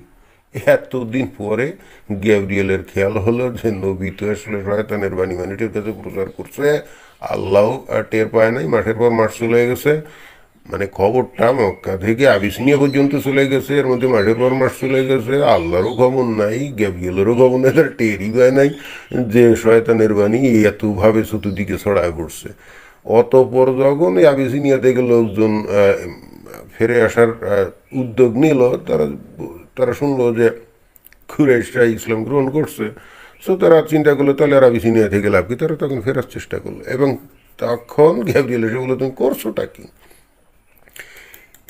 এতদিন পরে গ্যাব্রিয়েলের খেয়াল হলো যে নবী তো আসলে শয়তানের বাণী মানুষের কাছে প্রচার করছে, আল্লাহ টের পায় নাই। মাসের পর মাস চলে গেছে, মানে খবরটা মক্কা থেকে আবিসিনিয়া পর্যন্ত চলে গেছে, এর মধ্যে মাসের পর মাস চলে গেছে, আল্লাহরও খবর নাই, গ্যাব্রিয়েলেরও খবর নাই, তার টেরই পায় নাই যে শয়তানের বাণী এতভাবে চতুর্দিকে ছড়ায় পড়ছে। অতপর যখন এই আবিসিনিয়া থেকে লোকজন ফিরে আসার উদ্যোগ নিল, তারা শুনলো যে কুরাইশরা ইসলাম গ্রহণ করছে। সো তারা চিন্তা করলো তাহলে আর আবিসিনিয়া থেকে লাভ কি, তারা তখন ফেরার চেষ্টা করলো। এবং তখন গ্যাব্রিয়েল এসে বললো তুমি করছোটা কি?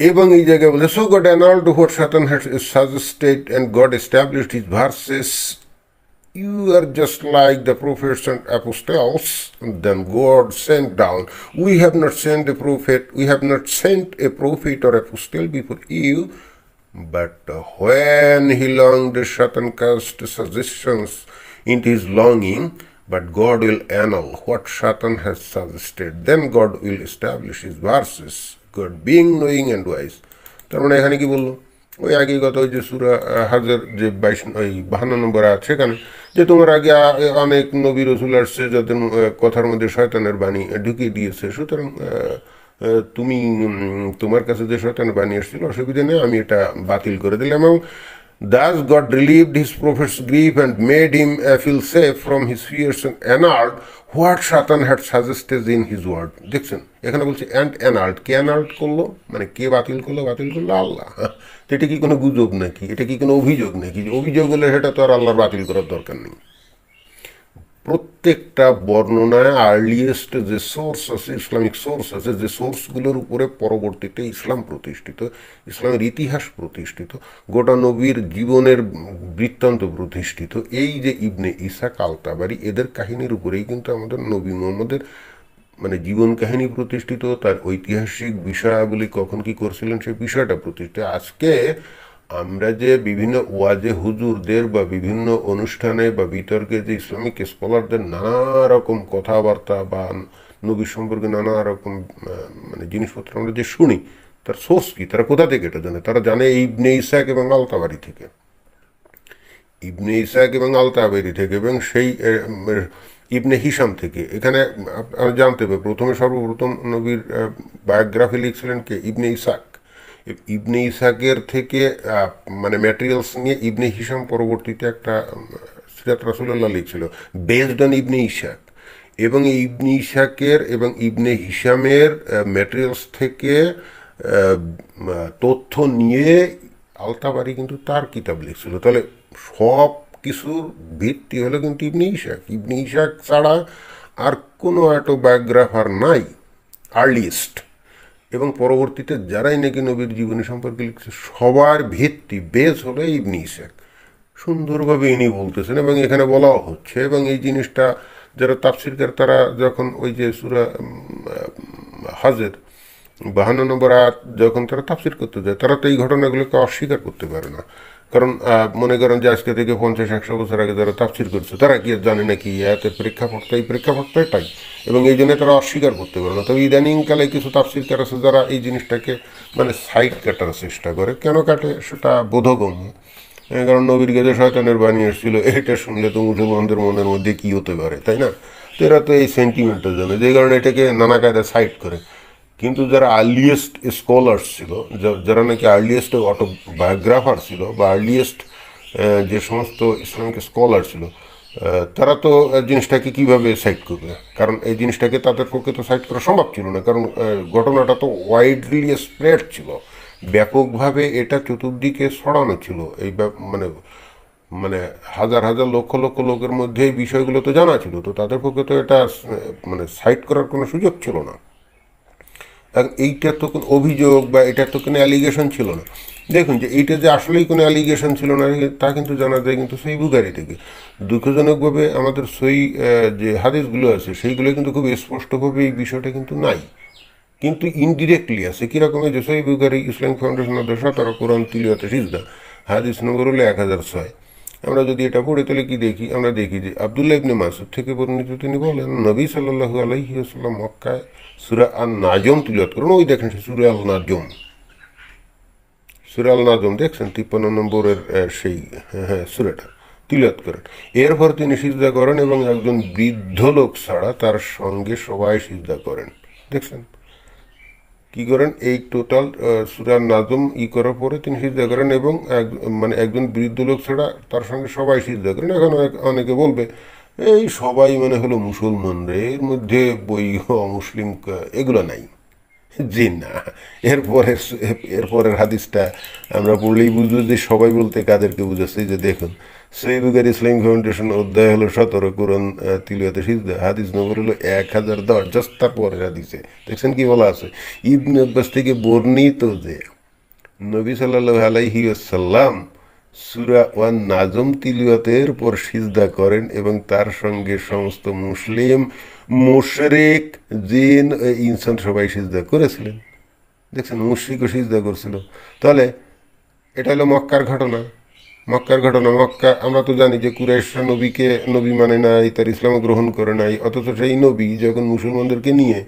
এবং এই জায়গায় বলে, so god annulled what Satan had suggested and God established his verses. You are just like the prophets and apostles. And then God sent down. We have not sent a prophet or apostle before you. But when he longed, Satan cast suggestions into his longing. But God will annul what Satan has suggested. Then God will establish his verses. God being knowing and wise. তার মানে এখানে কি বললো? ওই আগেই কথা, ওই যে সূরা হাজর যে 52 নম্বর আয়াত, সেখানে যে তোমার আগে অনেক নবী রাসূল আসছে যাদের কথার মধ্যে শয়তানের বাণী ঢুকিয়ে দিয়েছে, সুতরাং তুমি তোমার কাছে যে শয়তানের বাণী আসছিল অসুবিধা নেই, আমি এটা বাতিল করে দিলাম। এবং thus God relieved his prophet's grief and made him feel safe from his fears and annulled what Satan had suggested in his word. দেখছেন এখানে বলছে and annulled, কে annulled করলো, মানে কে বাতিল করলো আল্লাহ। তো এটা কি কোনো গুজব নাকি? এটা কি কোনো অভিযোগ নাকি? অভিযোগ হলে সেটা তো আর আল্লাহর বাতিল করার দরকার নেই। প্রত্যেকটা বর্ণনায় আর্লিয়েস্ট যে সোর্স আছে, ইসলামিক সোর্স আছে, যে সোর্সগুলোর উপরে পরবর্তীতে ইসলাম প্রতিষ্ঠিত, ইসলামের ইতিহাস প্রতিষ্ঠিত, গোটা নবীর জীবনের বৃত্তান্ত প্রতিষ্ঠিত, এই যে ইবনে ইসাক আল তাবারি, এদের কাহিনীর উপরেই কিন্তু আমাদের নবী মুহাম্মদের মানে জীবন কাহিনী প্রতিষ্ঠিত, তার ঐতিহাসিক বিষয়াবলী কখন কি করছিলেন সেই বিষয়টা প্রতিষ্ঠিত। আজকে আমরা যে বিভিন্ন ওয়াজে হুজুরদের বা বিভিন্ন অনুষ্ঠানে বা বিতর্কে যে ইসলামিক স্কলারদের নানা রকম কথাবার্তা বা নবী সম্পর্কে নানা রকম মানে জিনিসপত্র আমরা যে শুনি, তার সোর্স কি, তারা কোথা থেকে এটা জানে? তারা জানে ইবনে ইসাক এবং আল-তাবারি থেকে, ইবনে ইসাক এবং আল-তাবারি থেকে, এবং সেই ইবনে হিশাম থেকে। এখানে জানতে হবে প্রথমে সর্বপ্রথম নবীর বায়োগ্রাফি লিখছিলেন কে? ইবনে ইসাক। ইবনে ইসাকের থেকে মানে ম্যাটেরিয়ালস নিয়ে ইবনে হিশাম পরবর্তীতে একটা সিরাত রাসূলুল্লাহ লিখছিল বেসড অন ইবনে ইসাক, এবং এই ইবনে ইসাকের এবং ইবনে হিশামের ম্যাটেরিয়ালস থেকে তথ্য নিয়ে আল-তাবারি কিন্তু তার কিতাব লিখছিল। তাহলে সব কিছুর ভিত্তি হলো কিন্তু ইবনে ইসাক। ইবনে ইসাক ছাড়া আর কোনো অটোবায়োগ্রাফার নাই আর্লিয়েস্ট, এবং পরবর্তীতে যারাই নাকি নবীর জীবনী সম্পর্কে লিখছে সবার ভিত্তি বেস হলো ইবনে ইসাক। সুন্দরভাবে ইনি বলতেছেন এবং এখানে বলাও হচ্ছে। এবং এই জিনিসটা যারা তাফসিরকার তারা যখন ওই যে সূরা হজের 52 নম্বর আয়াত যখন তারা তাফসির করতে যায়, তারা তো এই ঘটনাগুলোকে অস্বীকার করতে পারে না। কারণ মনে করেন যে আজকে থেকে 50-100 বছর আগে যারা তাফসির করছে তারা কি জানে নাকি আয়াতের প্রেক্ষাপটটা এই প্রেক্ষাপটটা এটাই, এবং এই জন্য তারা অস্বীকার করতে পারে না। তবে ইদানিংকালে কিছু তাফসিরকার আছে যারা এই জিনিসটাকে মানে সাইড কাটার চেষ্টা করে। কেন কাটে সেটা বোধগম্য, কারণ নবীর কাছে শয়তানের বাণী এসেছিল, এটা শুনলে তো মুসলমানদের মনের মধ্যে কি হতে পারে, তাই না? তো এরা তো এই সেন্টিমেন্টটা জানে, যে কারণে এটাকে নানা কায়দায় সাইড করে। কিন্তু যারা আর্লিয়েস্ট স্কলার্স ছিল, যারা নাকি আর্লিয়েস্ট অটোবায়োগ্রাফার ছিল বা আর্লিয়েস্ট যে সমস্ত ইসলামিক স্কলার ছিল, তারা তো জিনিসটাকে কিভাবে সাইড করবে? কারণ এই জিনিসটাকে তাদের পক্ষে তো সাইড করা সম্ভব ছিল না, কারণ ঘটনাটা তো ওয়াইডলি স্প্রেড ছিল, ব্যাপকভাবে এটা চতুর্দিকে ছড়ানো ছিল। এই মানে মানে হাজার হাজার লক্ষ লক্ষ লোকের মধ্যে এই বিষয়গুলো তো জানা ছিল, তো তাদের পক্ষে তো এটা মানে সাইড করার কোনো সুযোগ ছিল না। এইটার তো কোনো অভিযোগ বা এটার তো কোনো অ্যালিগেশন ছিল না। দেখুন যে এইটা যে আসলেই কোনো অ্যালিগেশন ছিল না তা কিন্তু জানা যায় কিন্তু সই বুখারী থেকে। দুঃখজনকভাবে আমাদের সই যে হাদিসগুলো আছে সেইগুলো কিন্তু খুব স্পষ্টভাবে এই বিষয়টা কিন্তু নাই, কিন্তু ইনডিরেক্টলি আছে। কীরকমের যে সই বুখারী ইসলামিক ফাউন্ডেশন 17 কোরআন তিলাওয়াতে সিজদা, হাদিস নম্বর হলো 1006। আমরা যদি এটা পড়ে তাহলে কি দেখি? আমরা দেখি যে আব্দুল্লাহ ইবনে মাসউদ থেকে বর্ণিত, তিনি বলেন নবী সাল্লাল্লাহু আলাইহি ওয়াসাল্লাম মক্কায় সূরা আন-নাজম তিলাওয়াত করেন। ওই দেখেন সূরা আল-নাজম, সূরা আল-নাজম দেখছেন 53 নম্বরের সেই সূরাটা তিলাওয়াত করেন। এরপর তিনি সিজদা করেন এবং একজন বৃদ্ধ লোক ছাড়া তার সঙ্গে সবাই সিজদা করেন। দেখছেন কি করেন? এই টোটাল সূরা নাজম করার পরে তিনি সিজদা করেন এবং মানে একজন বৃদ্ধ লোক ছাড়া তার সঙ্গে সবাই সিজদা করেন। এখন অনেকে বলবে এই সবাই মানে হলো মুসলমান রে, এর মধ্যে বই অমুসলিম এগুলো নাই। জি না, এরপরের হাদিসটা আমরা পড়লেই বুঝবো যে সবাই বলতে কাদেরকে বুঝাচ্ছে। যে দেখুন সহিহ বুখারী ইসলামিক ফাউন্ডেশন অধ্যায় হলো 17 কোরআন তিলাওয়াতে সিজদা, হাদিস নম্বর হলো 1010, জাস্ট তারপরের হাদিসে দেখছেন কি বলা আছে? ইবনে আব্বাস থেকে বর্ণিত যে নবী সাল্লাল্লাহু আলাইহি ওয়াসাল্লাম সূরা আন-নাজম তিলাওয়াতের পর সিজদা করেন এবং তার সঙ্গে সমস্ত মুসলিম, মুশরিক, জিন, ইনসান সবাই সিজদা করেছিলেন। দেখছেন মুশরিকও সিজদা করছিল। তাহলে এটা হলো মক্কার ঘটনা। মক্কা আমরা তো জানি যে কুরাইশরা নবীকে নবী মানে নাই, তার ইসলাম গ্রহণ করে নাই, অথচ সেই নবী যখন মুসলমানদেরকে নিয়ে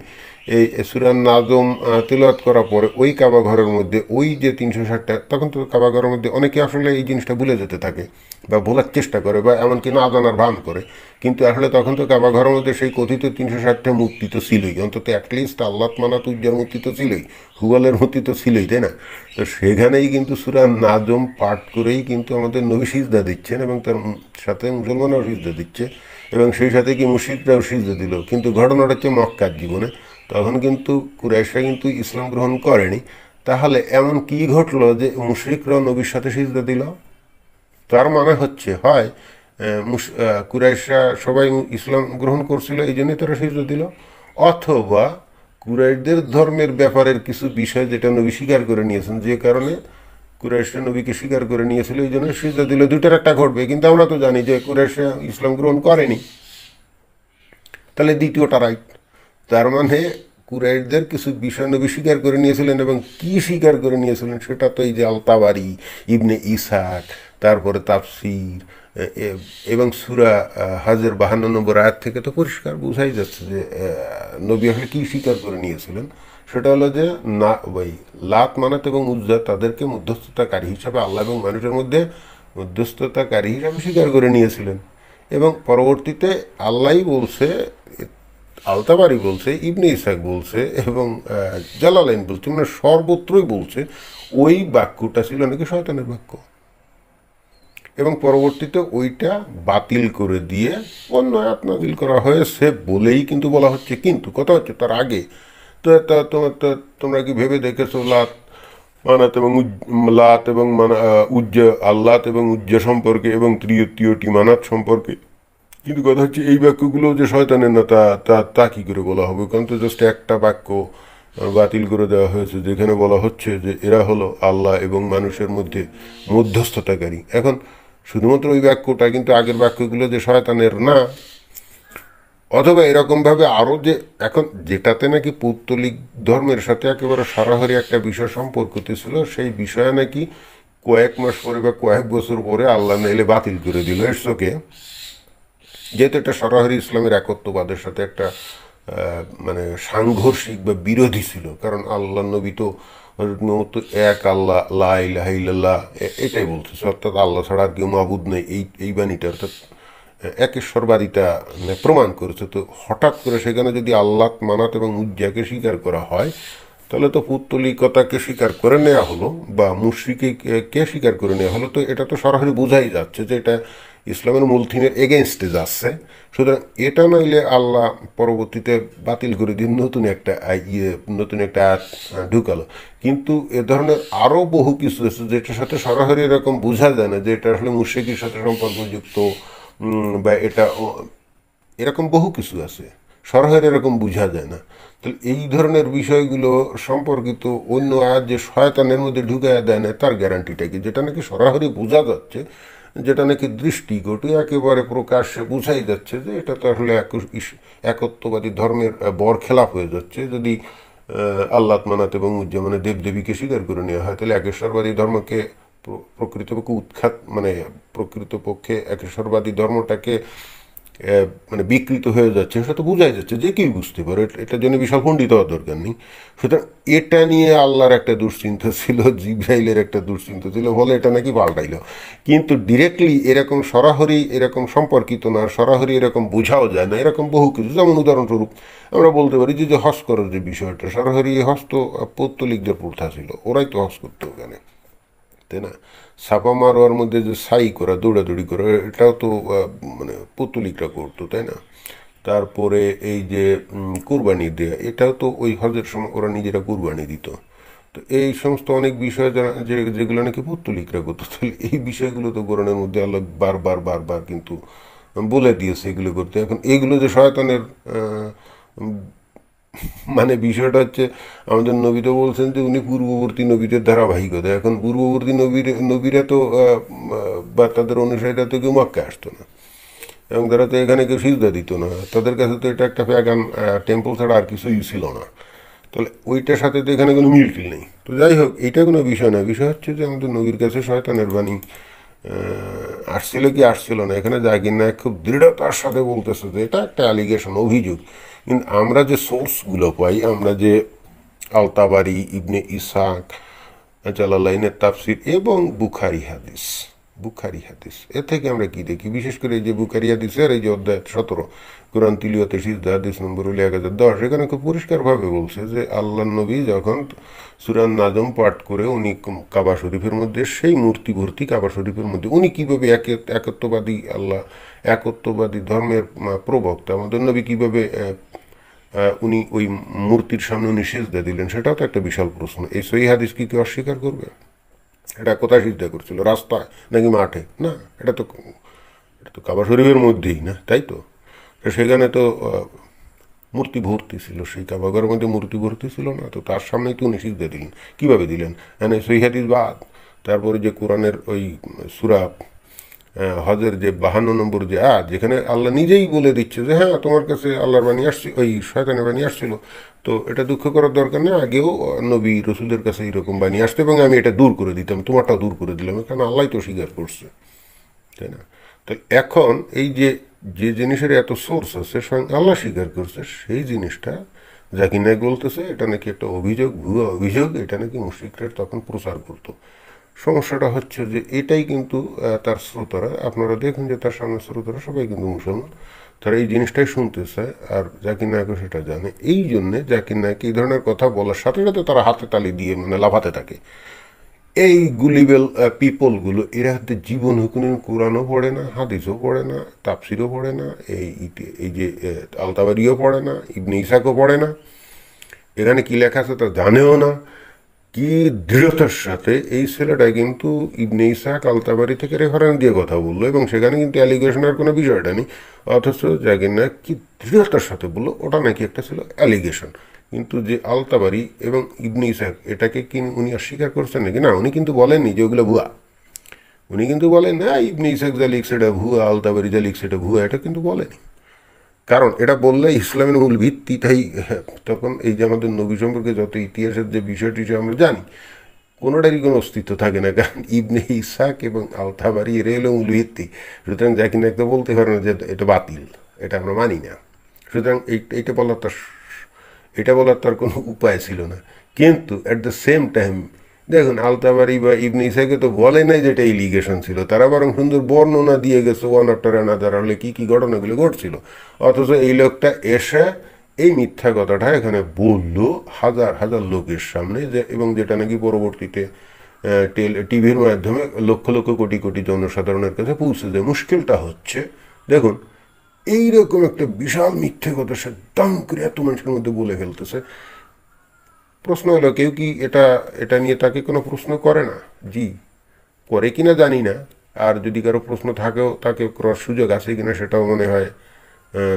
এই সূরা নাজম তিলাওয়াত করার পরে ওই কাবা ঘরের মধ্যে ওই যে 360টা, তখন তো কাবা ঘরের মধ্যে অনেকে আসলে এই জিনিসটা ভুলে যেতে থাকে বা ভোলার চেষ্টা করে বা এমনকি না জানার ভান করে, কিন্তু আসলে তখন তো কাবা ঘরের মধ্যে সেই কথিত 360টা মূর্তি তো ছিলই, অন্তত অ্যাটলিস্ট আল্লাহ মানা তুজ্জার মূর্তি তো ছিলই, হুয়ালের মূর্তি তো ছিলই, তাই না? তো সেখানেই কিন্তু সূরা নাজম পাঠ করেই কিন্তু আমাদের নবী সিজদা দিচ্ছেন এবং তার সাথে মুসলমানরাও সিজদা দিচ্ছে এবং সেই সাথে কি মুশরিকরাও সিজদা দিল। কিন্তু ঘটনাটা হচ্ছে মক্কার জীবনে, তখন কিন্তু কুরাইশরা কিন্তু ইসলাম গ্রহণ করেনি। তাহলে এমন কি ঘটলো যে মুশরিকরাও নবীর সাথে সিজদা দিল? তার মানে হচ্ছে হয় কুরাইশরা সবাই ইসলাম গ্রহণ করছিল এই জন্যই তারা সিজদা দিল, অথবা কুরাইশদের ধর্মের ব্যাপারের কিছু বিষয় যেটা নবী স্বীকার করে নিয়েছেন, যে কারণে কুরাইশরা নবীকে স্বীকার করে নিয়েছিল এই জন্য সিজদা দিল। দুইটার একটা ঘটবে, কিন্তু আমরা তো জানি যে কুরাইশরা ইসলাম গ্রহণ করেনি। তাহলে দ্বিতীয়টা রাইট। তার মানে কুরাইশদের কিছু বিষয় নবী স্বীকার করে নিয়েছিলেন, এবং কি স্বীকার করে নিয়েছিলেন সেটা তো এই যে আল তাবারি, ইবনে ইসাক, তারপরে তাফসির এবং সূরা হজের 52 নম্বর আয়াত থেকে তো পরিষ্কার বোঝাই যাচ্ছে যে নবী আসলে কি স্বীকার করে নিয়েছিলেন। সেটা হলো যে না, ওই লাত, মানাত এবং উজ্জা তাদেরকে মধ্যস্থতাকারী হিসাবে আল্লাহ এবং মানুষের মধ্যে মধ্যস্থতাকারী হিসাবে স্বীকার করে নিয়েছিলেন। এবং পরবর্তীতে আল্লাহই বলছে, আলতাবারি বলছে, ইবনে ইসাক বলছে এবং জালালাইন বলছে, মানে সর্বত্রই বলছে ওই বাক্যটা ছিল নাকি শয়তানের বাক্য। এবং পরবর্তীতে ওইটা বাতিল করে দিয়ে অন্য আয়াত নাযিল করা হয়েছে বলেই কিন্তু বলা হচ্ছে। কিন্তু কথা হচ্ছে তার আগে তো তোমরা কি ভেবে দেখেছো লাত, মানাত এবং লাত এবং উজ্জা, আল্লাত এবং উজ্জা সম্পর্কে এবং তৃতীয়টি মানাত সম্পর্কে? কিন্তু কথা হচ্ছে এই বাক্যগুলো যে শয়তানের না, তা তা তা কী করে বলা হবে? কারণ তো জাস্ট একটা বাক্য বাতিল করে দেওয়া হয়েছে যেখানে বলা হচ্ছে যে এরা হলো আল্লাহ এবং মানুষের মধ্যে মধ্যস্থতাকারী। এখন শুধুমাত্র ওই বাক্যটা, কিন্তু আগের বাক্যগুলো যে শয়তানের না। অথবা এরকমভাবে আরও যে এখন যেটাতে নাকি পৌত্তলিক ধর্মের সাথে একেবারে সরাসরি একটা বিষয় সম্পর্কিত ছিল, সেই বিষয়ে নাকি কয়েক মাস পরে বা কয়েক বছর পরে আল্লাহ নাইলে বাতিল করে দিল। ইটস ওকে, যেহেতু এটা সরাসরি ইসলামের একত্ববাদের সাথে একটা মানে সাংঘর্ষিক বা বিরোধী ছিল। কারণ আল্লাহ নবী তো এক আল্লাহ, লা ইলাহা ইল্লাল্লাহ, এটাই বলতেছে, অর্থাৎ আল্লাহ ছাড়া আর কেউ মাবুদ নেই, এই বাণীটা অর্থাৎ একেশ্বরবাদিতা প্রমাণ করেছে। তো হঠাৎ করে সেখানে যদি আল্লাহ, মানাত এবং উজ্জাকে স্বীকার করা হয়, তাহলে তো পুত্তলিকতাকে স্বীকার করে নেওয়া হলো বা মুশরিকে কে স্বীকার করে নেওয়া হলো। তো এটা তো সরাসরি বোঝাই যাচ্ছে যে এটা ইসলামের মূল থিমের এগেনস্টে যাচ্ছে। সুতরাং এটা নইলে আল্লাহ পরবর্তীতে বাতিল করে দিয়ে নতুন একটা আয়াত ঢুকালো। কিন্তু এ ধরনের আরও বহু কিছু আছে যেটার সাথে সরাসরি এরকম বোঝা যায় না যে এটা আসলে মুশরিকের সাথে সম্পর্কযুক্ত, বা এটা এরকম বহু কিছু আছে সরাসরি এরকম বোঝা যায় না। তাহলে এই ধরনের বিষয়গুলো সম্পর্কিত অন্য আয়াত যে শয়তানের মধ্যে ঢুকাইয়া দেয় না, তার গ্যারান্টিটা কি? যেটা নাকি সরাসরি বোঝা যাচ্ছে, যেটা নাকি দৃষ্টিকটু একেবারে প্রকাশ্যে বোঝাই যাচ্ছে যে এটা তো আসলে একত্ববাদী ধর্মের বরখেলাপ হয়ে যাচ্ছে। যদি আল্লাহ, মানাত এবং উজ্জা মানে দেবদেবীকে স্বীকার করে নেওয়া হয়, তাহলে একেশ্বরবাদী ধর্মকে প্রকৃতপক্ষে প্রকৃতপক্ষে একেশ্বরবাদী ধর্মটাকে মানে বিকৃত হয়ে যাচ্ছে, সেটা তো বোঝাই যাচ্ছে, যে কেউ বুঝতে পারে। এটার জন্য বিশাল পণ্ডিত হওয়ার দরকার নেই। সুতরাং এটা নিয়ে আল্লাহর একটা দুশ্চিন্তা ছিল, জিবরাইলের একটা দুশ্চিন্তা ছিল, বলে এটা নাকি পাল্টাইল। কিন্তু ডিরেক্টলি এরকম সরাসরি এরকম সম্পর্কিত না, সরাসরি এরকম বোঝাও যায় না। এরকম বহু কিছু, যেমন উদাহরণস্বরূপ আমরা বলতে পারি যে হজ করার যে বিষয়টা, সরাসরি হজ তো পৌত্তলিকদের প্রথা ছিল, ওরাই তো হজ করতো ওখানে, তাই না? ছাপা মারোয়ার মধ্যে যে সাই করা, দৌড়াদৌড়ি করা, এটাও তো মানে পুতুলিকরা করতো, তাই না? তারপরে এই যে কুরবানি দেয়া, এটাও তো ওই হজের সময় ওরা নিজেরা কুরবানি দিত। তো এই সমস্ত অনেক বিষয় যেগুলো নাকি পুতুলিকরা করতো, তাহলে এই বিষয়গুলো তো কোরআনের মধ্যে আল্লাহ বারবার বারবার কিন্তু বলে দিয়েছে এগুলো করতে। এখন এইগুলো যে শয়তানের মানে বিষয়টা হচ্ছে, আমাদের নবী তো বলছেন যে উনি পূর্ববর্তী নবীদের ধারাবাহিকতা। এখন পূর্ববর্তী নবীরা তো বা তাদের অনুসারীরা তো কেউ মক্কা আসতো না, এবং তারা তো এখানে কেউ সিজদা দিত না। তাদের কাছে তো এটা একটা প্যাগান টেম্পল ছাড়া আর কিছুই ছিল না। তাহলে ওইটার সাথে তো এখানে কোনো মিল নেই। তো যাই হোক, এইটা কোনো বিষয় না। বিষয় হচ্ছে যে আমাদের নবীর কাছে শয়তানের বাণী আসছিল কি আসছিল না, এখানে জাকির নায়েক খুব দৃঢ়তার সাথে বলতেছে যে এটা একটা অ্যালিগেশন, অভিযোগ। কিন্তু আমরা যে সোর্সগুলো পাই, আমরা যে আলতাবারি, ইবনে ইসাক, জালালাইনের তাফসির এবং বুখারি হাদিস এর থেকে আমরা কি দেখি? বিশেষ করে এই যে বুখারি হাদিসের এই যে অধ্যায় 17 কোরআন তিলাওয়াতে সিজদা, হাদিস নম্বর হলো 1010, এখানে খুব পরিষ্কারভাবে বলছে যে আল্লাহ নবী যখন সূরা নাজম পাঠ করে উনি কাবা শরীফের মধ্যে, সেই মূর্তি ভর্তি কাবা শরীফের মধ্যে উনি কীভাবে একত্ববাদী ধর্মের প্রবক্তা আমাদের নবী কীভাবে উনি ওই মূর্তির সামনে উনি সিজদা দিলেন, সেটাও তো একটা বিশাল প্রশ্ন। এই সহিহ হাদিস কি কেউ অস্বীকার করবে? এটা কোথায় সিজদা করছিল? রাস্তায় নাকি মাঠে? না, এটা তো কাবা শরীফের মধ্যেই না, তাই তো? সেখানে তো মূর্তি ভর্তি ছিল, সেই কাবাঘরের মধ্যে মূর্তি ভর্তি ছিল না, তো তার সামনেই তো উনি সিজদা দিলেন। কীভাবে দিলেন? সহিহ হাদিস বাদ। তারপরে যে কোরআনের ওই সূরা হজের যে 52 নম্বর যে আয়াত, যেখানে আল্লাহ নিজেই বলে দিচ্ছে যে হ্যাঁ তোমার কাছে আল্লাহর বাণী আসছে, ওই শয়তানের বাণী আসছিল, তো এটা দুঃখ করার দরকার নেই, আগেও নবী রসুলের কাছে এরকম বাণী আসতো এবং আমি এটা দূর করে দিতাম, তোমারটাও দূর করে দিলাম, কারণ আল্লাহ তো স্বীকার করছে, তাই না? তো এখন এই যে যে জিনিসের এত সোর্স আছে স্বয়ং আল্লাহ স্বীকার করছে, সেই জিনিসটা জাকির নায়েক বলতেছে এটা নাকি একটা অভিযোগ, ভুয়া অভিযোগ, এটা নাকি মুশরিকরা তখন প্রচার করতো। সমস্যাটা হচ্ছে যে এটাই কিন্তু তার শ্রোতারা, আপনারা দেখুন যে তার সামনে শ্রোতারা সবাই কিন্তু মুসলমান, তারা এই জিনিসটাই শুনতে চায়, আর জাকির নায়েকও সেটা জানে। এই জন্যে জাকির নায়েক এই ধরনের কথা বলার সাথে সাথে তারা হাতে তালি দিয়ে মানে লাফাতে থাকে। এই গুলিবেল পিপলগুলো, এরা হাতে জীবন কোনো কোরআনও পড়ে না, হাদিসও পড়ে না, তাফসিরও পড়ে না, এই যে আলতাবারিও পড়ে না, ইবনে ইসাকও পড়ে না, এখানে কি লেখা আছে তা জানেও না। কি দৃঢ়তার সাথে এই ছেলেটা কিন্তু ইবনে ইসাক আলতাবারি থেকে রেফারেন্স দিয়ে কথা বললো, এবং সেখানে কিন্তু অ্যালিগেশনের কোনো বিষয়টা নেই, অথচ জাকির নায়েক কি দৃঢ়তার সাথে বললো ওটা নাকি একটা ছিল অ্যালিগেশন। কিন্তু যে আলতাবারি এবং ইবনে ইসাক, এটাকে কি উনি অস্বীকার করছেন নাকি? না, উনি কিন্তু বলেননি যে ওগুলো ভুয়া। উনি কিন্তু বলেন না ইবনে ইসাক যা লিখছে এটা ভুয়া, আলতাবারি যা লিখছে এটা ভুয়া, এটা কিন্তু বলেনি। কারণ এটা বললে ইসলামের মূল ভিত্তি, তাই তখন এই যে আমাদের নবী সম্পর্কে যত ইতিহাসের যে বিষয়টি আমরা জানি, কোনোটারই কোনো অস্তিত্ব থাকে না, কারণ ইবনে ইসাক এবং আলতাবারি এর হলো মূল ভিত্তি। সুতরাং জাকির নায়েক তো বলতে পারে না যে এটা বাতিল, এটা আমরা মানি না। সুতরাং এটা বলার তার কোনো উপায় ছিল না। কিন্তু অ্যাট দ্য সেম টাইম দেখুন, আলতাবারি বা ইবনে ইসাকে তো বলে নাই যেটা ইলিগেশন ছিল, তারা বরং সুন্দর বর্ণনা দিয়ে গেছে ওয়ান আফটার অ্যানাদার হলে কী কী ঘটনাগুলো ঘটছিল। অথচ এই লোকটা এসে এই মিথ্যা কথাটা এখানে বললো হাজার হাজার লোকের সামনে, যে এবং যেটা নাকি পরবর্তীতে টিভির মাধ্যমে লক্ষ লক্ষ কোটি কোটি জনসাধারণের কাছে পৌঁছে যায়। মুশকিলটা হচ্ছে দেখুন, এইরকম একটা বিশাল মিথ্যে কথা সে দাম করে এত মানুষের মধ্যে বলে ফেলতেছে। প্রশ্ন হলো কেউ কি এটা নিয়ে তাকে কোনো প্রশ্ন করে না? জি, করে কিনা জানি না। আর যদি কারো প্রশ্ন থাকেও, তাকে করার সুযোগ আছে কিনা সেটাও মনে হয়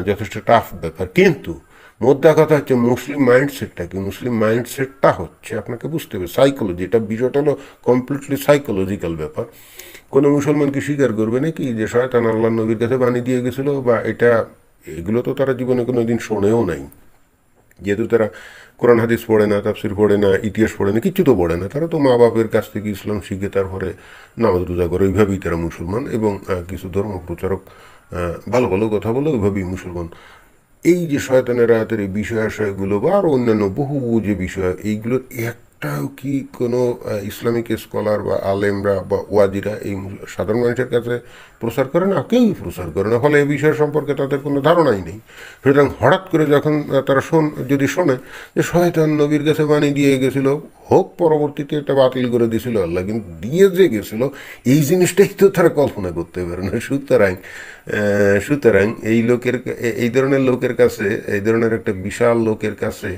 যথেষ্ট টাফ ব্যাপার। কিন্তু মোদ্দা কথা হচ্ছে মুসলিম মাইন্ডসেটটা কি? মুসলিম মাইন্ডসেটটা হচ্ছে আপনাকে বুঝতে হবে সাইকোলজি, এটা বিষয়টা হলো কমপ্লিটলি সাইকোলজিক্যাল ব্যাপার। কোনো মুসলমান কি স্বীকার করবে নাকি যে শয়তান আল্লাহ নবীর কাছে বাণী দিয়ে গেছিল, বা এগুলো তো তারা জীবনে কোনো দিন শোনেও নাই, যেহেতু তারা কোরআন হাদিস পড়ে না, তাফসির পড়ে না, ইতিহাস পড়ে না, কিচ্ছু তো পড়ে না। তারা তো মা বাপের কাছ থেকে ইসলাম শিখে তারপরে নামাজ রোজা করে, ওইভাবেই তারা মুসলমান। এবং কিছু ধর্ম প্রচারক ভালো ভালো কথা বলে, ওইভাবেই মুসলমান। এই যে শয়তানের আয়াতের এই বিষয় আশয়গুলো বা আরও অন্যান্য বহু যে বিষয়, এইগুলোর একটাও কি কোনো ইসলামিক স্কলার বা আলেমরা বা ওয়াজিরা এই সাধারণ মানুষের কাছে প্রচার করে না? কেউই প্রচার করে না। ফলে এই বিষয় সম্পর্কে তাদের কোনো ধারণাই নেই। সুতরাং হঠাৎ করে যখন তারা যদি শোনে যে শয়তান নবীর কাছে বাণী দিয়ে গেছিল, হোক পরবর্তীতে এটা বাতিল করে দিয়েছিল আল্লাহ, কিন্তু দিয়ে যে গেছিল এই জিনিসটাই তো তারা কল্পনা করতে পারে না। সুতরাং এই ধরনের লোকের কাছে, এই ধরনের একটা বিশাল লোকের কাছে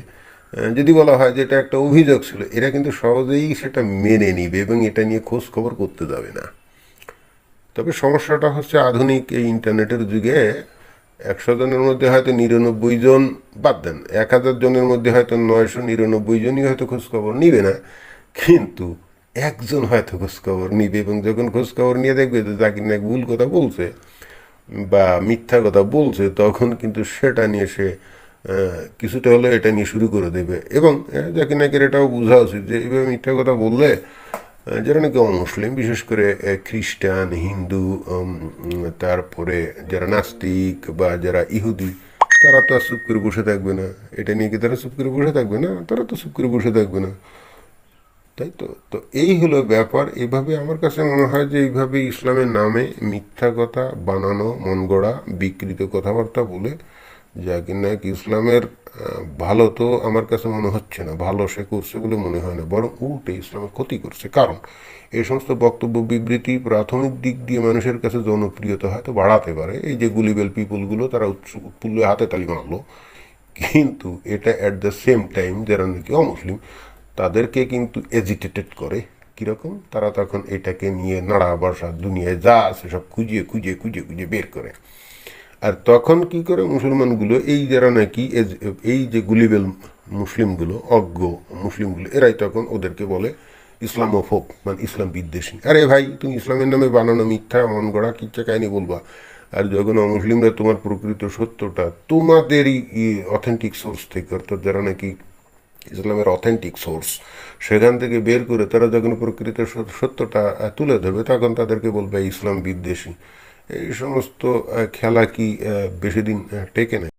যদি বলা হয় যে এটা একটা অভিযোগ ছিল, এরা কিন্তু সহজেই সেটা মেনে নিবে এবং এটা নিয়ে খোঁজ খবর করতে যাবে না। তবে সমস্যাটা হচ্ছে আধুনিক এই ইন্টারনেটের যুগে 100 জনের মধ্যে হয়তো 99 জন, বাদ দেন 1000 জনের মধ্যে হয়তো 999 জনই হয়তো খোঁজখবর নিবে না, কিন্তু একজন হয়তো খোঁজখবর নিবে। এবং যখন খোঁজখবর নিয়ে দেখবে যে জাকির নায়েক ভুল কথা বলছে বা মিথ্যা কথা বলছে, তখন কিন্তু সেটা নিয়ে সে কিছুটা হলে এটা নিয়ে শুরু করে দেবে। এবং জাকির নায়েকের এটাও বোঝা উচিত যে এইভাবে মিথ্যা কথা বললে যারা নাকি অমুসলিম, বিশেষ করে খ্রিস্টান, হিন্দু, তারপরে যারা নাস্তিক বা যারা ইহুদি, তারা তো আর চুপ করে বসে থাকবে না। এটা নিয়ে কি তারা চুপ করে বসে থাকবে না? তারা তো চুপ করে বসে থাকবে না, তাই তো। তো এই হলো ব্যাপার। এইভাবে আমার কাছে মনে হয় যে এইভাবে ইসলামের নামে মিথ্যা কথা বানানো, মন গড়া বিকৃত কথাবার্তা বলে জাকির নায়েক ইসলামের ভালো তো আমার কাছে মনে হচ্ছে না, ভালো সে করছে বলে মনে হয় না, বরং উল্টে ইসলামের ক্ষতি করছে। কারণ এই সমস্ত বক্তব্য বিবৃতি প্রাথমিক দিক দিয়ে মানুষের কাছে জনপ্রিয়তা হয়তো বাড়াতে পারে। এই যে গুলিবেল পিপুলগুলো তারা উৎফুল্ল হাতে তালি মারলো, কিন্তু এটা অ্যাট দ্য সেম টাইম যারা নাকি অমুসলিম তাদেরকে কিন্তু এজিটেটেড করে। কীরকম? তারা তখন এটাকে নিয়ে নাড়া বসা দুনিয়ায় যা আছে সব খুঁজিয়ে খুঁজিয়ে খুঁজিয়ে খুঁজিয়ে বের করে। আর তখন কি করে মুসলমানগুলো, এই যারা নাকি এই যে গুলিবেল মুসলিমগুলো, অজ্ঞ মুসলিমগুলো, এরাই তখন ওদেরকে বলে ইসলামোফোব, মানে ইসলাম বিদ্বেষী। আরে ভাই, তুমি ইসলামের নামে বানানো মিথ্যা মন গড়া কিচ্ছা কাহিনী বলবা, আর যখন মুসলিমরা তোমার প্রকৃত সত্যটা তোমাদেরই অথেন্টিক সোর্স থেকে, অর্থাৎ যারা নাকি ইসলামের অথেন্টিক সোর্স, সেখান থেকে বের করে তারা যখন প্রকৃত সত্যটা তুলে ধরবে, তখন তাদেরকে বলবে ইসলাম বিদ্বেষী। এই সমস্ত খেলা কি বেশি দিন টেকে না।